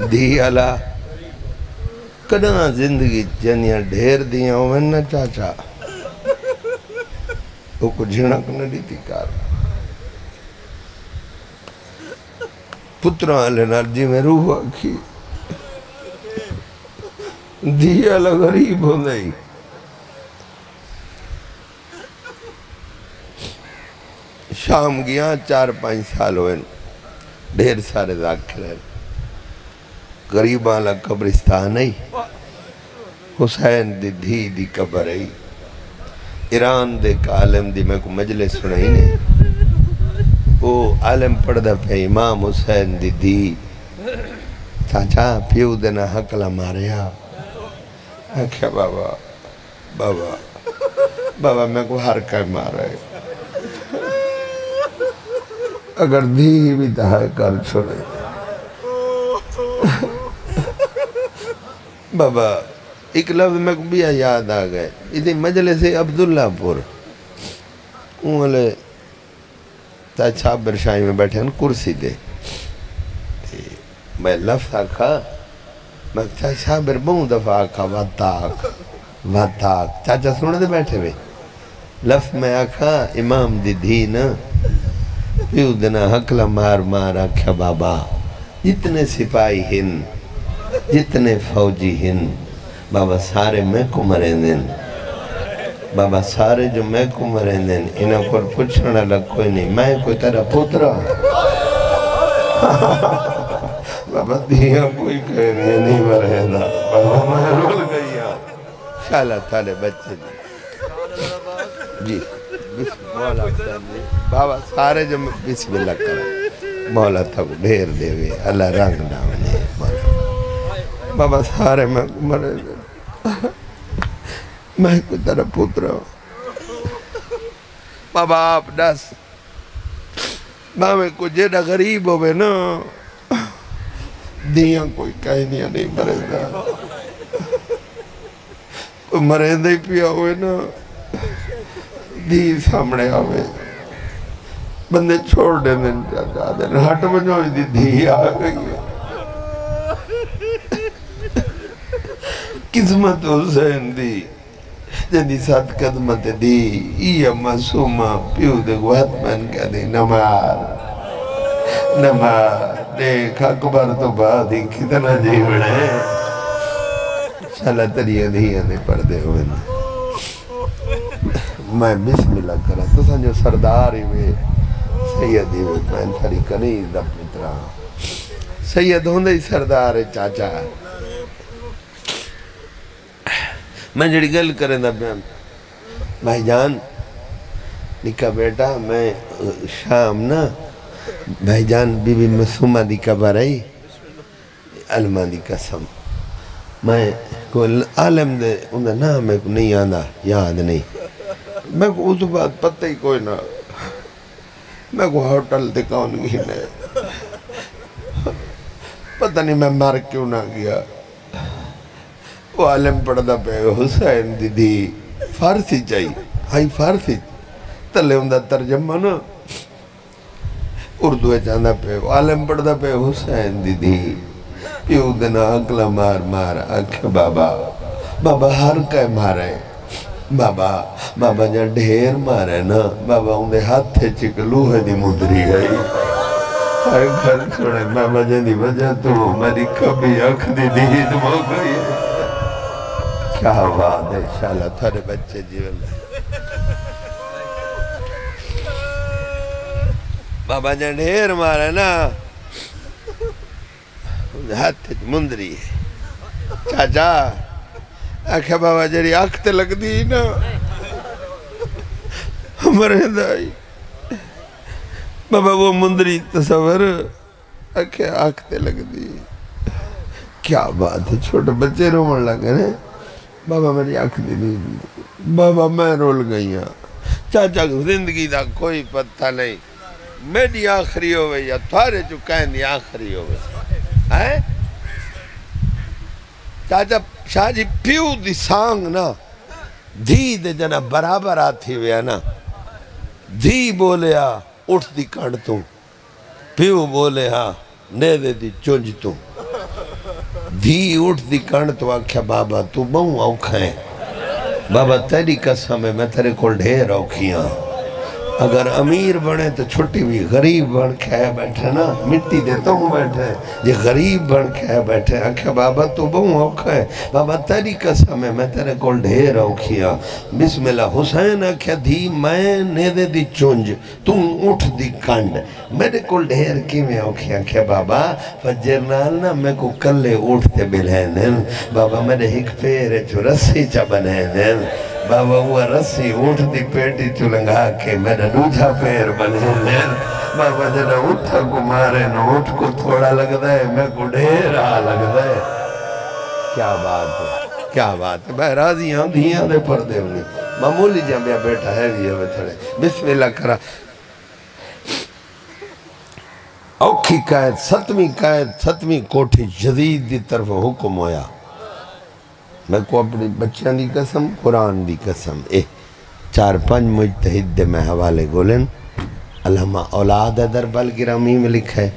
دھی علا کداں زندگی جنیاں ڈھیر دیاں ہوئے نا چاچا وہ کو جھنک نہ دیتی کار پتران علی نرجی میں روح آکھی دیا غریب ہو نہیں شام گیا 4-5 سال ہوئے ڈھیر سارے ذاکر ہیں غریب والا قبرستان ہے حسین دی دھی دی قبر ہے ایران دے کا عالم دی میں کو مجلس سنائی نہیں وہ عالم پڑھ دا پہ امام حسین دی دھی چاچا پیو دینا حقلہ ماریا کیا بابا میں کو ہر کئی مارا ہے اگر دھی بھی تہائی کر چھوڑے بابا ایک لفظ میں کو بھی یاد آ گئے ادھی مجلس عبداللہ پور انہوں تاج صابر شاہی میں بیٹھے ہیں کرسی دے میں لفظ آکھا میں تاج صابر بہت دفعہ آکھا واتاک چاچا سنے دے بیٹھے ہوئے لفظ میں آکھا امام دی دھی نا پیو دنا حقلہ مار آکھا بابا جتنے سپاہی ہن جتنے فوجی ہن بابا سارے میں کو مرین دن بابا سارے جو میں کو مرین دن انہوں کو پوچھنا لگ کوئی نہیں میں کوئی تیرا پوترا بابا دیا کوئی کہنے نہیں مرین دا بابا میں رول گئی شاءاللہ تعالی بچے جی مولا بابا سارے جو بسم اللہ کریں مولا تھا کو ڈھیر دے ہوئے اللہ رنگ ناونے بابا سارے میں مرے میں کوئی طرح پوترا بابا آپ ڈس بابا کو جیڑا غریب ہوئے نا دیاں کوئی کہنیاں نہیں مرے دا کوئی مرے دا ہی پیا ہوئے نا دی سامنے آوے بندے چھوڑ دیں دن جا دیں ہٹ بنوئی دی دھی آگئی ہے قسمت حسین دی جنی 7 قدمت دی یہ معصومہ پیو دے گوات من کیا دی نمار دیکھ اکبر تو بعد ہی کتنا جیوڑے شالا تریہ دھیہ دے پردے ہوئے میں بسم اللہ کرا تو سنجو سرداری میں سید ہی میں تھری کنیز اپنی طرح سید ہوندے ہی سردار چاچا میں جڑی گل کریں دا بھائی جان نکا بیٹا میں شام نا بھائی جان بی بی مسومہ دی قبر آئی علمہ دی قسم میں کوئی عالم دے انہا نام میں کو نہیں آنا یاد نہیں میں کو اس بات پتہ ہی کوئی نہ میں کو ہوٹل دکھاؤں گی نہیں پتہ نہیں میں مار کیوں نہ گیا وہ عالم پڑھدا پہ حسین دی دی فارسی چاہیے ہائی فارسی تلے ہوں دا ترجمہ نا اردو چاندہ پہ عالم پڑھدا پہ حسین دی دی پیو دنا اکلا مار آکھے بابا ہر کئے مارے بابا جان ڈھیر مارے نا بابا اندے ہاتھ تھے چک لوہے دی مدری گئی ہر گھر چھوڑے بابا جان دی وجہ تو میری کبھی اکھ دی دید ہو گئی کیا بات ہے انشاءاللہ تھارے بچے جیون بابا جان ڈھیر مارے نا ہاتھ مندری ہے چاچا آکھا بابا جڑی آنکھ تے لگ دی نا ہمارے دائی بابا وہ مندری تصور آکھا آنکھ تے لگ دی کیا بات ہے، چھوٹے بچے رومن لگے نا، بابا میری آنکھ دی نہیں، بابا میں رول گئی ہاں، چاچا زندگی دا کوئی پتہ نہیں، میری آخری ہوئے یا تھارے چکائیں دی آخری ہوئے ہے چاچا شاہ جی پیو دی سانگ نا دھی دے جنا برابر آتی ہوئے نا، دھی بولے ہاں اٹھ دی کانڈ توں، پیو بولے ہاں نیدے دی چونج توں، دھی اٹھ دی کانڈ تو آکھیا بابا تو بہوں اوکھا ہے، بابا تیری قسم ہے میں تیرے کول ڈھیر اوکھیاں، اگر امیر بنے تو چھٹی بھی غریب بن کے بیٹھے نا، مٹی دیتا ہوں بیٹھے یہ غریب بن کے بیٹھے، آکھیا بابا تو بہوں اوکھا ہے، بابا تیری قسم ہے میں تیرے کول ڈھیر اوکھیاں، بسم اللہ حسین آکھیا دھی میں نیدے دی چونج تم اٹھ دی کنڈ، میرے کول ڈھیر کی میں اوکھیاں، آکھیا بابا فجر نال نا میں کو کلے اٹھتے بلہیں دن، بابا میرے ہک پیرے چو رسی چا بنہیں دن، بابا وہ رسی اٹھ دی پیٹی چلنگا کے میرا دوجھا پیر بنے لین، بابا جنا اٹھا کو مارے نو اٹھ کو تھوڑا لگ دائے میں کو ڈھیرا لگ دائے، کیا بات ہے، کیا بات ہے، بھائی راضی ہاں دھیاں دے پردے ہونی، معمولی جہاں بیا بیٹھا ہے بھی ہمیں تھوڑے، بسم اللہ کرا، اوکھی قائد ستویں کوٹھی جدید دی طرف حکم ہویا، میں کو اپنی بچیاں دی قسم قرآن دی قسم 4-5 مجتہد دے میں حوالے گولن، علامہ اولاد در بالگرامی میں لکھا ہے،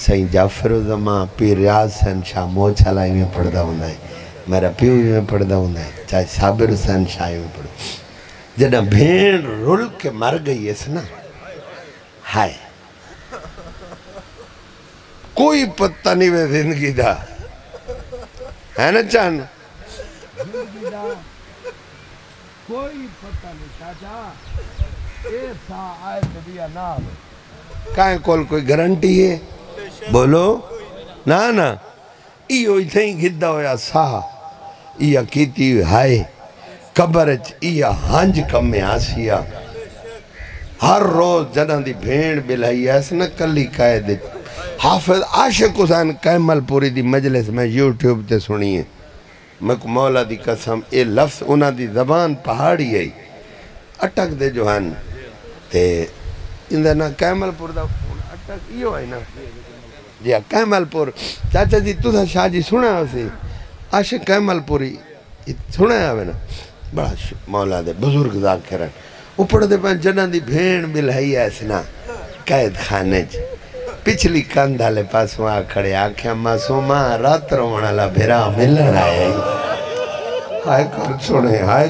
سین جعفر الزمان پیر ریاض حسین شاہ موچ علائی میں پڑھدا ہوندہ ہے، میرا پیو میں پڑھدا ہوندہ ہے، چاہے صابر حسین شاہ میں پڑھدا، جنہ بھین رول کے مر گئی ہے سنا، ہائے کوئی پتہ نہیں وے زندگی دا ہے نا چاہن کوئی پتہ نہیں چاچا ایسا آئے نبیہ نام کائیں کول کوئی گرانٹی ہے بولو نا ایو اتھیں گھدہ ہویا ساہ ایا کیتی ہوئی ہائے قبرچ ایا ہنج کم میں آسیا ہر روز جنہ دی بھیڑ بلائی ایسا نہ کلی قائد حافظ عاشق حسین کیمل پوری دی مجلس میں یوٹیوب تے سنی ہے، میں کو مولا دی قسم اے لفظ انہاں دی زبان پہاڑی ہے اٹک دے جو ہن تے اندر نا کیمل پور دا اٹک ایو ہے نا جی کیمل پور چاچا جی تو تھا شاہ جی سنا ہے اسے عاشق کیمل پوری سنا ہے نا بڑا مولا دے بزرگ ذاکرن اوپر دے پہن جنہ دی بھین ملہی ایسنا قید خانے جی پچھلی کندھا لے پاس وہاں کھڑے آکھیں معصومہ رات رومن اللہ بھیرا ملن آئے ہائے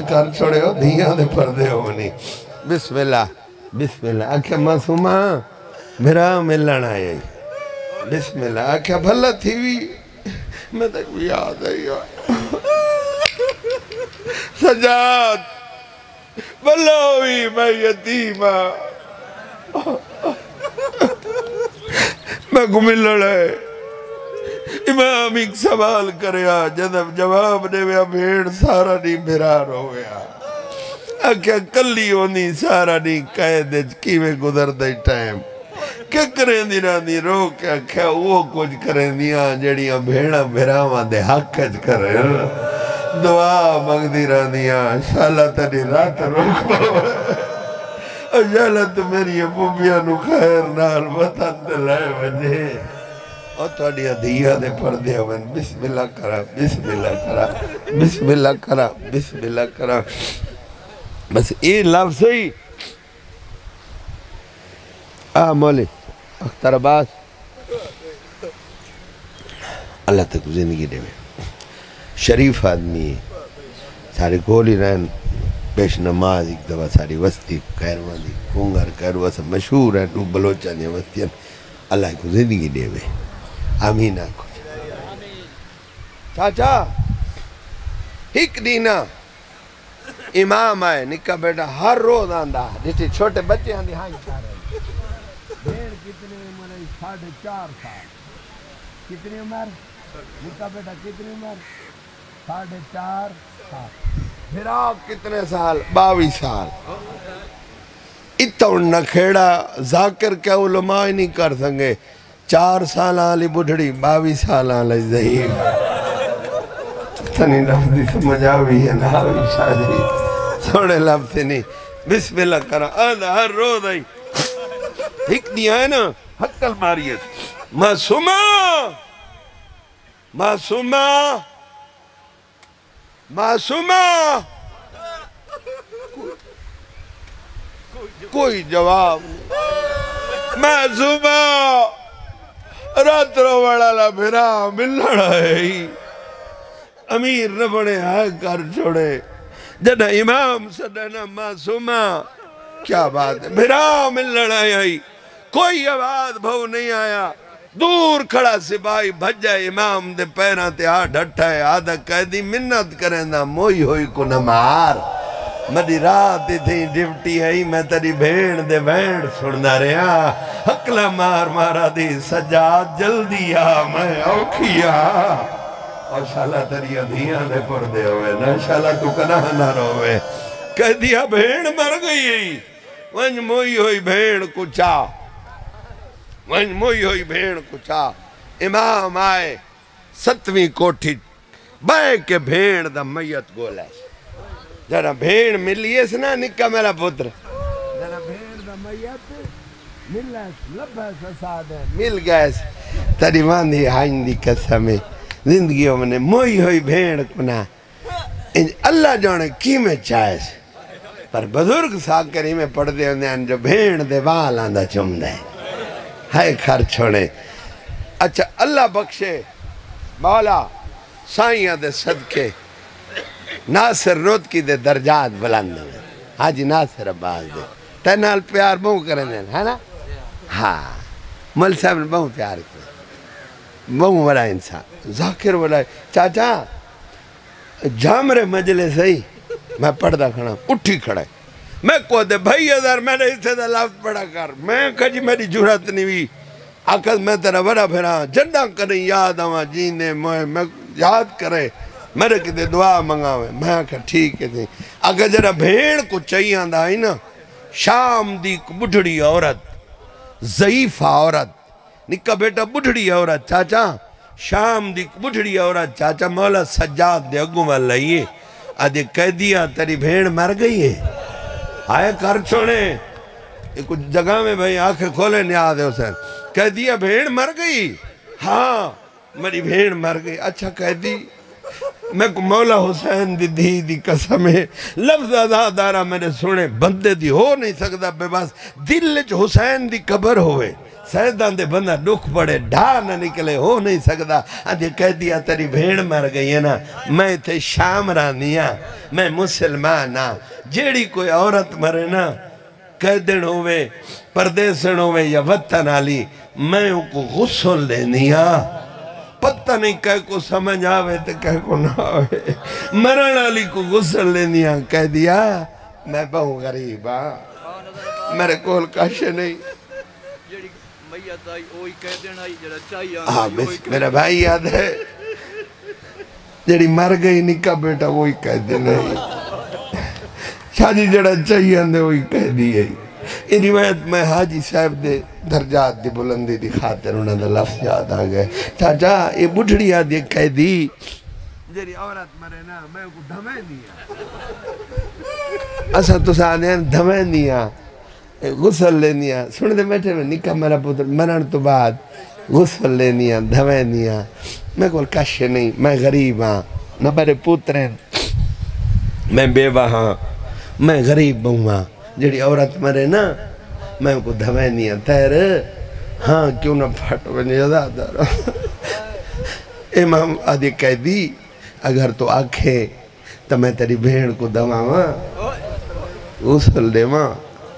کر چھوڑے ہو دھیاں دے پردے ہونی بسم اللہ آکھیں معصومہ بھیرا ملن آئے بسم اللہ آکھیں بھلا تھی بھی میں تک بھی یاد ہے سجاد بھلا ہوئی میں یتیمہ میں کو ملن ہے امام ایک سوال کریا جدب جواب دے ویا بھیڑ سارا نہیں بھرار ہویا آکھیا کلی ہونی سارا نہیں قید کی میں گزر دے ٹائم کیا کریں دی رانی رو کے آکھیا وہ کچھ کریں دیا جڑیاں بھیڑا بھراواں دے حق کچھ کریں دعا مگ دی رانیاں شالا تری رات روک باوے اجالت میری ابوبیاں نو خیر نال وطن دلائے وجہ اور توڑیا دھیا دے پردے ہوئے بسم اللہ کرا بسم اللہ کرا بسم اللہ کرا بسم اللہ کرا بس یہ لفظ ہی مولی اختر عباس اللہ تک زندگی دے میں شریف آدمی سارے گولی رہن پیش نماز ایک دفعہ ساری وستی خیروان دی کونگر خیروان سب مشہور ہے تو بلوچہ دی وستیاں اللہ کو زندگی دے وے آمین آکھو چاچا ہک دینا امام آئے نکا بیٹا ہر روز آندہ جیسے چھوٹے بچے آندھی ہاں کھا رہے دیر کتنی عمر ہے 4.5 سال کتنی عمر نکا بیٹا کتنی عمر 4.5 سال فراق کتنے سال 22 سال اتنا نکھیڑا ذاکر کیا علماء نہیں کر سنگے 4 سال آلی بڑھڑی 22 سال آلی ذہیم پتہ نہیں لفظی سمجھ آوی ہے نا آوی شادی سوڑے لفظ نہیں بسم اللہ کرا آدھا ہر روز آئی ایک دیا ہے نا حقل ماریت معصومہ معصومہ معصومہ کوئی جواب معصومہ رات رو بڑا لا بھرا ملنا ہے امیر نہ بڑے آئے کر چھوڑے جنہ امام صدنا معصومہ کیا بات ہے بھرا ملنا ہے کوئی آواز بھو نہیں آیا دور کھڑا سپاہی بھجا امام دے پیران تے ڈھٹا ہے آدھا قیدی منت کریں دا موئی ہوئی کو نمار مدی رات تھی ڈیوٹی ہے میں تری بھیڑ دے بھیڑ سڑنا رہا حقلا مار مارا دی سجاد جلدی آ میں اوکھی آ اور شالا تری ادھیاں دے پر دے ہوئے نا شالا تو کناہ نہ روے کہہ دیا بھیڑ مر گئی ونج موئی ہوئی بھیڑ کچھا ونج موئی ہوئی بھیڑ کچھا امام آئے 7ویں کوٹھی بے کے بھیڑ دا میت گولے جنا بھیڑ ملیے سنا نکا میرا پتر جنا بھیڑ دا میت ملے لبھے سساد ہے مل گئے تری واندی آئین دی قسمیں زندگیوں میں نے موئی ہوئی بھیڑ کنا اللہ جانے کی میں چاہے پر بزرگ ساکری میں پڑھ دے ہوندے جو بھیڑ دے وال آندہ چم دے ہائے کھر چھوڑے اچھا اللہ بخشے مولا سائیاں دے صدقے ناصر روت کی دے درجات بلند میں حاجی ناصر عباس دے تینال پیار بہو کریں دیں ہے نا ہاں مل صاحب نے بہو پیار کریں بہو بڑا انسان ذاکر بڑا چاچا جامرے مجلس ہے میں پڑھدا کھڑا اٹھی کھڑا میں کو دے بھائی ادھر میں نے اسے دا لفظ پڑھا کر میں کہا جی میری جرات نہیں بھی آقا میں تیرا بڑا پھرا جنہ کریں یاد آواں جینے میں یاد کرے میرے کتے دعا منگاوے میں کہا ٹھیک ہے تھی اگر جرہ بھیڑ کو چاہیے آندھا ہی نا شام دی بڑھڑی عورت ضعیفہ عورت نکا بیٹا بڑھڑی عورت چاچا شام دی بڑھڑی عورت چاچا مولا سجاد دے اگوں میں لئیے آدھے کہہ دیا تیری بھیڑ مر گئی ہے آئے کر چھوڑے کچھ جگہ میں بھئی آنکھیں کھولے نیاد ہے حسین کہہ دیا بھیڑ مر گئی ہاں میری بھیڑ مر گئی اچھا کہہ دی میں کو مولا حسین دی دی قسمیں لفظ ازادارہ میں نے سنے بندے دی ہو نہیں سکتا بے باس دل چ حسین دی قبر ہوئے سیدان دے بندہ دکھ پڑے ڈھا نہ نکلے ہو نہیں سکتا آدھے کہہ دیا تیری بھیڑ مر گئی ہے نا میں تھے شام رانیاں میں مسلمان ہاں جیڑی کوئی عورت مرے نا کہہ دن ہوئے پردیسن ہوئے یا وطن آلی میں ان کو غسل لینیا پتہ نہیں کہہ کو سمجھ آوے تو کہہ کو نہ آوے مرن آلی کو غسل لینیا کہہ دیا میں بہو غریب ہاں میرے کول کاشے نہیں ہاں میرا بھائی یاد ہے جڑی مر گئی نکا بیٹا وہی کہہ دے نہیں شادی جڑا چاہیے اندے وہی کہہ دیئے یہ روایت میں حاجی صاحب دے درجات دی بلندی دی خاطر انہوں نے لفظ یاد آگئے چاچا یہ بڑھڑی یاد یہ کہہ دی جڑی عورت مرے نا میں کو دھمیں دیا ایسا تو سانے دھمیں دیا غسل لینیا سن دے بیٹھے میں نکا میرا پتر مرن تو بعد غسل لینیا دھویں دیا میں کول کشے نہیں میں غریب ہاں نہ میرے پتر ہیں میں بیوہ ہاں میں غریب ہوں جڑی عورت مرے نا میں کو دھویں دیا تیر ہاں کیوں نہ پھاٹو میں نیزہ دارا امام آدھی کہہ دی اگر تو آنکھیں تو میں تیری بھیڑ کو دواں غسل دے ماں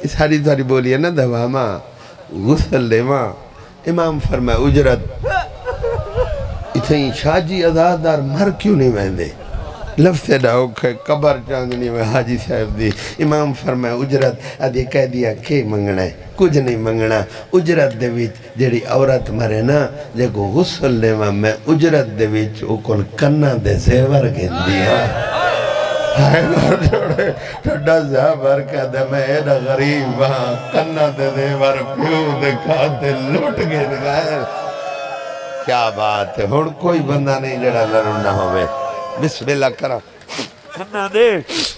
ساری ساری بولی ہے نا دوا ماں غسل لے ماں امام فرمائے اجرت اتنی شاجی ازادار مر کیوں نہیں ویندے لفظ ڈاؤک ہے قبر چاندنی میں حاجی صاحب دی امام فرمائے اجرت ادھے کہہ دیا کہ منگنا ہے کچھ نہیں منگنا اجرت دے ویچ جیڑی عورت مرے نا جے کو غسل لے ماں میں اجرت دے ویچ اکل کنہ دے زیور گھن دیا ہائے گھر جوڑے ٹھڈا زیور کا دے میں ایڈا غریب ہاں کنہ دے زیور پیو دے کھاتے لوٹ گئے دکھائے کیا بات ہے ہون کوئی بندہ نہیں جڑا لڑنا ہوئے بسم اللہ کرا کھنا دے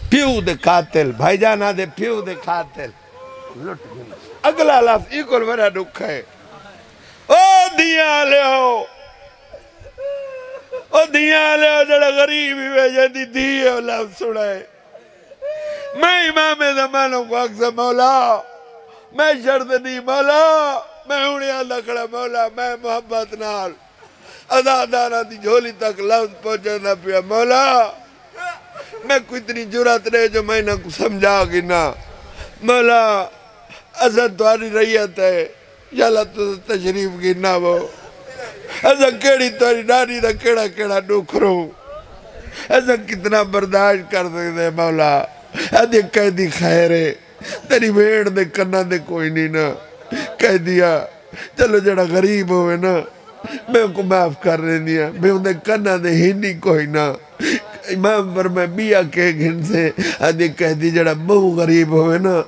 پیو دے قاتل بھائی جانا دے پیو دے قاتل لٹ گئی اگلا لفظ ایکل بڑا دکھ ہے او دیاں لیو او دیاں لیو جڑا غریب ہی ویجہ دی دیئے لفظ سڑائے میں امام زمانوں کو اکثر مولا میں شرط دی مولا میں ہونی اللہ کھڑا مولا میں محبت نال ازادارہ دی جھولی تک لفظ پہنچانا پیا مولا میں کوئی اتنی جرات رہے جو میں نہ کو سمجھا گی نا مولا ازاد تواری ریت ہے یالا تو تشریف کی نا وہ ازاد کیڑی تواری ناری دا کیڑا کیڑا ڈوکھرو ازاد کتنا برداشت کر سکتے مولا ادھے کہہ دی خیر ہے تیری بھیڑ دے کرنا دے کوئی نہیں نا کہہ دیا چلو جڑا غریب ہوئے نا میں ان کو معاف کر رہے دیا میں انہیں کرنا دے ہی نہیں کوئی نا امام فرمائے بیا کے گھن سے ادھے کہہ دی جڑا بہو غریب ہوئے نا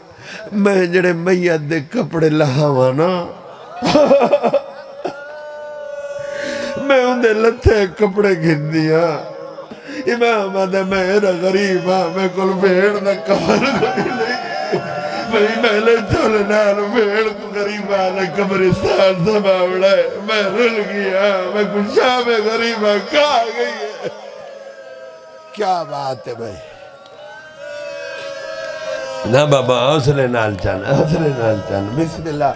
میں جڑے میت دے کپڑے لہاوا نا میں انہیں لتھے کپڑے گھن دیا امام آدھے میرا غریب ہاں میں کل بھیڑ نہ کفر کوئی نہیں میں لے چولے نال بھیڑ کو غریب آنے قبرستان سماوڑا ہے میں رل گیا میں کچھ شام غریب ہاں کہا گئی ہے کیا بات ہے بھائی نا بابا حوصلے نال چانا بسم اللہ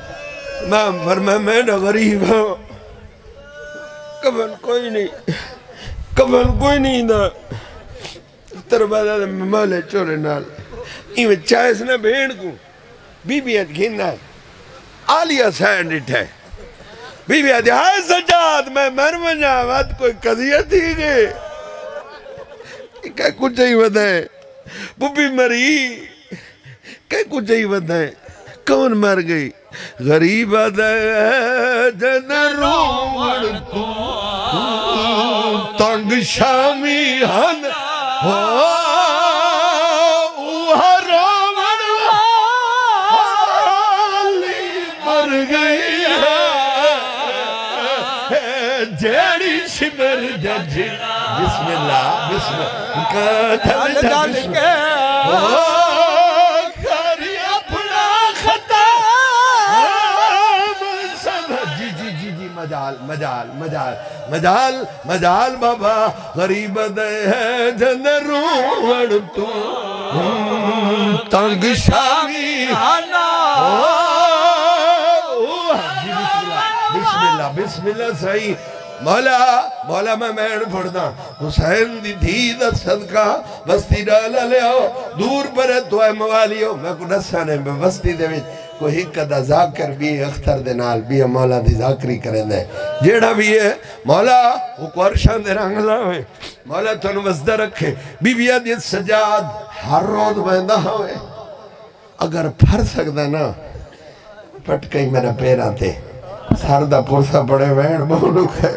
امام فرمائے میرا غریب ہوں کفن کوئی نہیں دا تربادہ دے مالے چورے نال ایویں چاہے سنا بھیڑ کو بی بی آج گھننا ہے آلیہ سینڈ اٹھائے بی بی آج ہائے سجاد میں مرمجا وقت کوئی قضیت ہی گئے کہ کچھ ہی ودائیں بوبی مری کہ کچھ ہی ودائیں کون مر گئی غریب آدھے جن روڑ کو تنگ شامی ہن اوہ روڑ والی مر گئی ہے جیڑی شمر جج بسم اللہ بسم اللہ بسم اللہ مجال بابا غریب دے ہے جن روڑ تو تنگ شامی آنا بسم اللہ صحیح مولا میں میڑ پڑھنا حسین دی دھی دا صدقہ بستی ڈالا لے آؤ دور پر ہے تو اے موالیو میں کو نسانے میں بستی دے وچ کوئی حقدہ ذاکر بھی اختر دے نال بھی مولا دی ذاکری کریں دے جیڑا بھی ہے مولا وہ قرشان دے رنگلا ہوئے مولا تو نوزدہ رکھے بی بی آدیت سجاد ہر روز بہندہ ہوئے اگر پھر سکتا نا پٹ کئی میرا پیرا تھے ساردہ پورسا بڑے وین بہنک ہے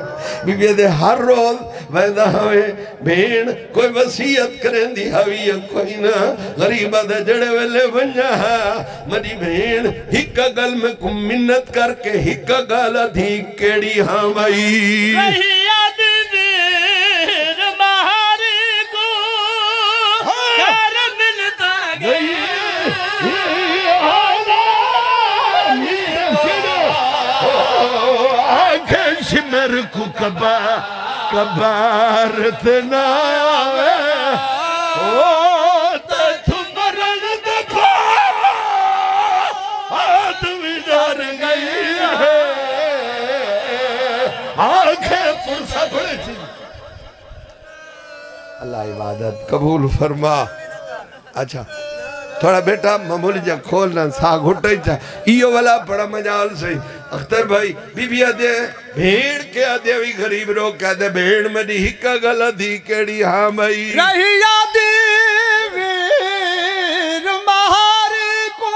بی بی دے ہر روز ویدہ ہوئے بھین کوئی وسیعت کریں دی ہوئی کوئی نا غریبہ دے جڑے ویلے بنجا مری بھین ہکا گل میں کم منت کر کے ہکا گالا دھی کیڑی ہاں بھائی رہیت دیر مہاری کو کار ملتا گئی شمر کو کبارت نہ آوے تے تمرن دکھا آدمی ڈر گئی ہے آنکھیں پرسا بڑے چیز اللہ عبادت قبول فرما اچھا تھوڑا بیٹا معمولی جا کھولنا سا گھٹا ہی چاہ ایو والا بڑا مجال سے اختر بھائی بی بی آدھے بھیڑ کے آدھے بھی غریب رو کہتے بھیڑ میں دی ہکا گلا دی کیڑی ہاں بھائی رہی آدھی ویر مہاری کو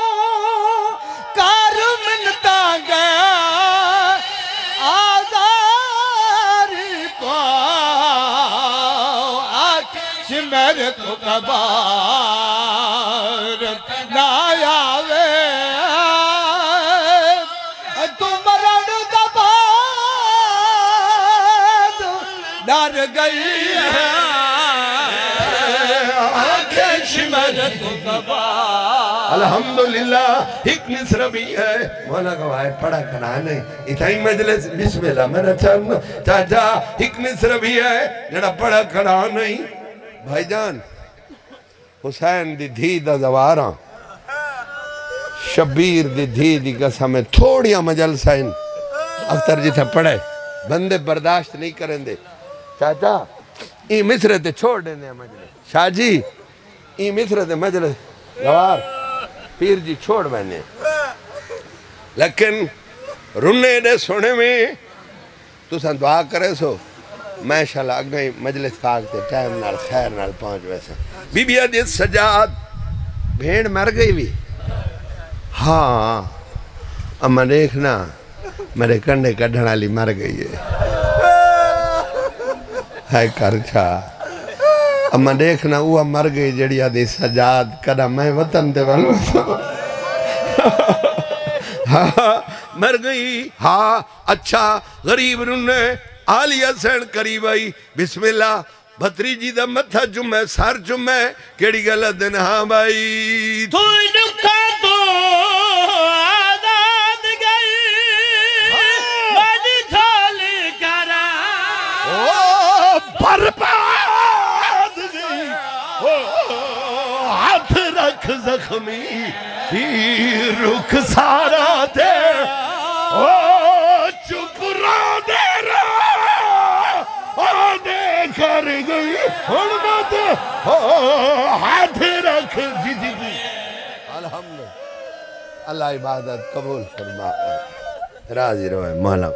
کار منتا گیا آزاری کو شمر کو کبار ڈر گئی ہے الحمدللہ ایک مصر بھی ہے مولا گواہ پڑھا کنا نہیں اتھائی مجلس بسم اللہ میرا چاچا ایک مصر بھی ہے جڑا پڑھا کنا نہیں بھائی جان حسین دی دھی دا زوارا شبیر دی دھی دی قسم ہے تھوڑیا مجلس ہیں افتر جیتا پڑھے بندے برداشت نہیں کریں دے چاچا این مصر تے چھوڑ دیں دے مجلس شاہ جی این مصر تے مجلس گوار پیر جی چھوڑ بہنے لیکن رنے دے سونے میں تو سن دعا کرے سو میں شاءاللہ اگئی مجلس پاک تے ٹائم نال خیر نال پہنچ ویسا بی بی عدیت سجاد بھیڑ مر گئی بھی ہاں اما دیکھنا میرے کنڈے کڈھنا لی مر گئی ہے ہے کرچا اما دیکھنا وہ مر گئی جڑی آدھی سجاد کدا میں وطن دے والوں ہاں مر گئی ہاں اچھا غریب رنے آلی حسین قریب آئی بسم اللہ بھتری جی دا متھا جمعہ سار جمعہ کیڑی گلہ دن ہاں بھائی تو نکا تو آزاد گئی بڑی تھول کرا برباد گئی ہاتھ رکھ زخمی رخ سارا دے چپ را دے کر گئی حرمت ہاتھ رکھ جی الحمدللہ اللہ عبادت قبول فرما راضی روئے مولا